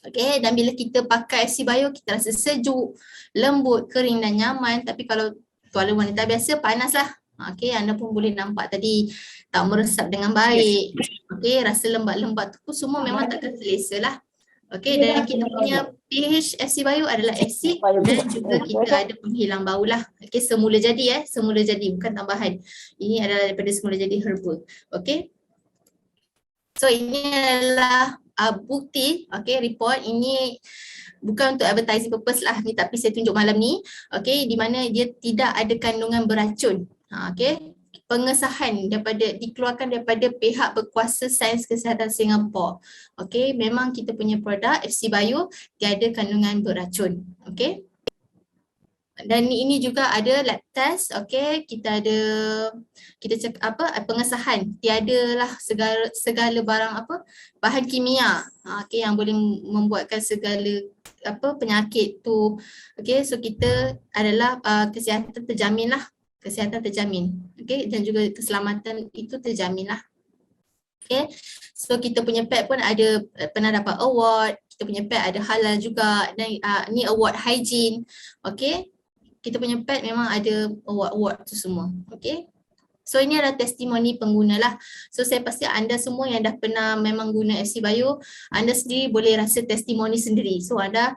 Okay, dan bila kita pakai FC Bio kita rasa sejuk, lembut, kering dan nyaman. Tapi kalau tuala wanita biasa panas lah. Okay, anda pun boleh nampak tadi tak meresap dengan baik. Okay, rasa lembat-lembat tu pun semua memang takkan selesa lah. Okay, dan kita punya pH FC Bio adalah asid dan juga kita ada penghilang bau lah. Okay, semula jadi semula jadi bukan tambahan. Ini adalah daripada semula jadi herba. Okay. So ini adalah bukti, okay, report. Ini bukan untuk advertising purpose lah ni, tapi saya tunjuk malam ni, okay, di mana dia tidak ada kandungan beracun. Okay, pengesahan dikeluarkan daripada pihak berkuasa sains kesihatan Singapura. Okay, memang kita punya produk FC Bio tiada kandungan beracun. Okay. Dan ini juga ada lab test, okay, kita cek pengesahan, tiadalah segala barang bahan kimia, okay, yang boleh membuatkan segala penyakit tu. Okay, so kita adalah kesihatan terjamin lah, kesihatan terjamin, okay, dan juga keselamatan itu terjamin lah. Okay, so kita punya pad pun ada pernah dapat award, kita punya pad ada halal juga, dan ni award hygiene. Okay, kita punya pad memang ada award-award tu semua. Okay, so ini adalah testimoni pengguna lah. So saya pasti anda semua yang dah pernah memang guna FC Bio, anda sendiri boleh rasa testimoni sendiri. So anda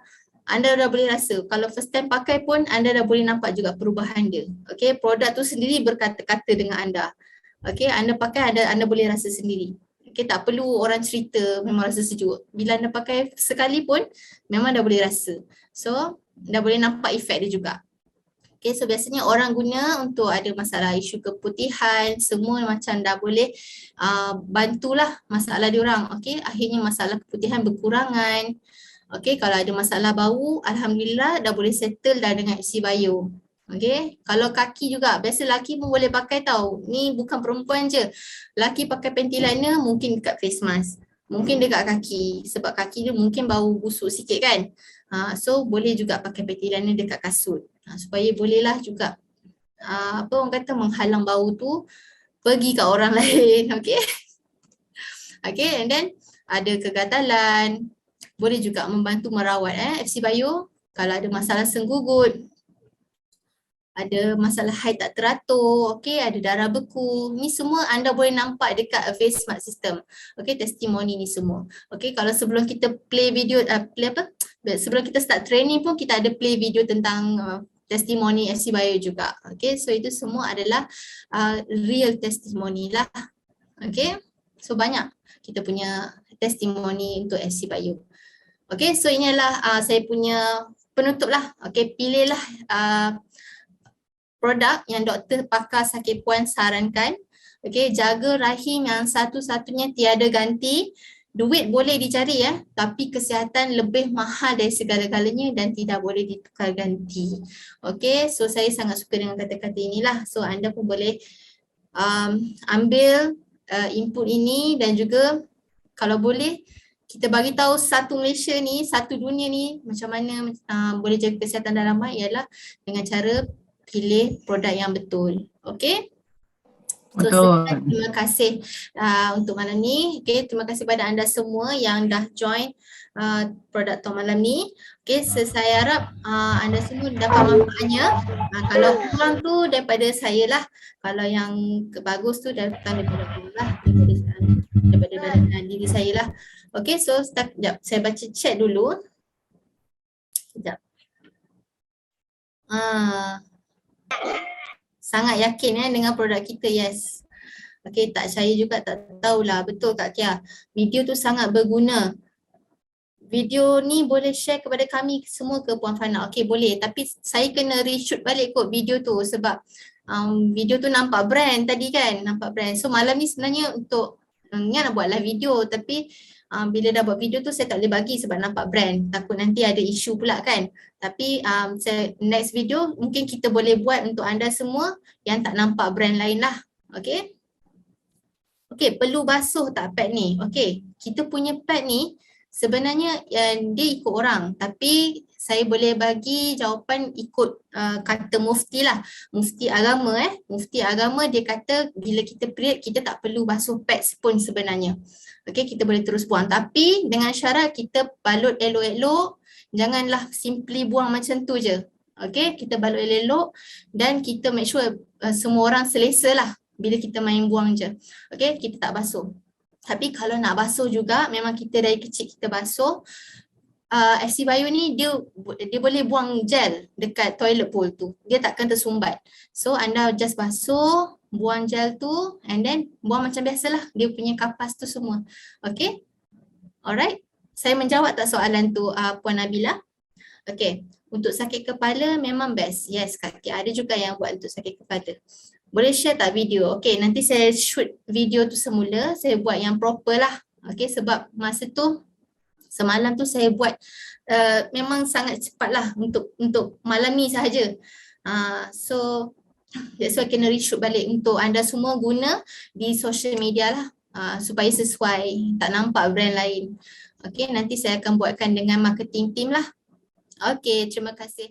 dah boleh rasa, kalau first time pakai pun anda dah boleh nampak juga perubahan dia. Okay, produk tu sendiri berkata-kata dengan anda. Okay, anda pakai anda boleh rasa sendiri. Okay, tak perlu orang cerita, memang rasa sejuk. Bila anda pakai sekali pun memang dah boleh rasa. So dah boleh nampak efek dia juga. Okay, so biasanya orang guna untuk ada masalah isu keputihan, semua macam dah boleh bantulah masalah diorang. Okay, akhirnya masalah keputihan berkurangan. Okay, kalau ada masalah bau, alhamdulillah dah boleh settle dah dengan FC Bio. Okay, kalau kaki juga, biasa lelaki pun boleh pakai tau. Ni bukan perempuan je. Lelaki pakai panty liner mungkin dekat face mask. Mungkin dekat kaki, sebab kaki dia mungkin bau busuk sikit kan. So boleh juga pakai panty liner dekat kasut. Supaya bolehlah juga apa orang kata menghalang bau tu pergi kat orang lain. Okay. Okay, and then ada kegatalan. Boleh juga membantu merawat FC Bio kalau ada masalah senggugut, ada masalah haid tak teratur, okay, ada darah beku. Ni semua anda boleh nampak dekat Avail Smart System. Okay, testimoni ni semua. Okay, kalau sebelum kita play video, sebelum kita start training pun kita ada play video tentang testimoni FC Bio juga. Okay, so itu semua adalah real testimoni lah. Okay, so banyak kita punya testimoni untuk FC Bio. Okay, so ini adalah saya punya penutup lah. Okay, pilihlah produk yang doktor pakar sakit puan sarankan. Okay, jaga rahim yang satu-satunya tiada ganti. Duit boleh dicari ya, tapi kesihatan lebih mahal dari segala-galanya dan tidak boleh ditukar ganti. Okay, so saya sangat suka dengan kata-kata inilah. So anda pun boleh ambil input ini dan juga kalau boleh kita bagi tahu satu Malaysia ni, satu dunia ni macam mana boleh jaga kesihatan dalam ialah dengan cara pilih produk yang betul. Okay? So sekian, terima kasih untuk malam ni. Okay, terima kasih pada anda semua yang dah join produk Talk malam ni. Okay, saya harap anda semua dapat manfaatnya. Kalau kurang tu daripada saya lah. Kalau yang bagus tu datang daripada Allah lah. Daripada diri saya lah. Okay, so sekejap saya baca chat dulu. Sekejap. Sangat yakin dengan produk kita, yes. Okay, tak saya juga tak tahulah. Betul Kak Kia. Video tu sangat berguna. Video ni boleh share kepada kami semua ke Puan Fana? Okay, boleh. Tapi saya kena reshoot balik kot video tu sebab video tu nampak brand tadi kan. Nampak brand. So malam ni sebenarnya untuk nak buat live video tapi bila dah buat video tu saya tak boleh bagi sebab nampak brand. Takut nanti ada isu pula kan. Tapi next video mungkin kita boleh buat untuk anda semua yang tak nampak brand lain lah. Okay. Okay, perlu basuh tak pad ni? Okay, kita punya pad ni sebenarnya dia ikut orang tapi saya boleh bagi jawapan ikut kata mufti lah. Mufti agama Mufti agama dia kata bila kita period kita tak perlu basuh pads pun sebenarnya. Okay, kita boleh terus buang tapi dengan syarat kita balut elok-elok, janganlah simply buang macam tu je. Okay, kita balut elok-elok dan kita make sure semua orang selesa lah bila kita main buang je. Okay, kita tak basuh. Tapi kalau nak basuh juga memang kita dari kecil kita basuh. FC Bio ni dia boleh buang gel dekat toilet bowl tu. Dia takkan tersumbat. So anda just basuh, buang gel tu and then buang macam biasalah. Dia punya kapas tu semua. Okay? Alright. Saya menjawab tak soalan tu Puan Nabila? Okay. Untuk sakit kepala memang best. Yes Kak. Ada juga yang buat untuk sakit kepala. Boleh share tak video? Okay, nanti saya shoot video tu semula. Saya buat yang proper lah. Okay, sebab masa tu semalam tu saya buat memang sangat cepat lah untuk malam ni sahaja. So that's why kena reshoot balik untuk anda semua guna di social media lah supaya sesuai, tak nampak brand lain. Okay, nanti saya akan buatkan dengan marketing team lah. Okay, terima kasih.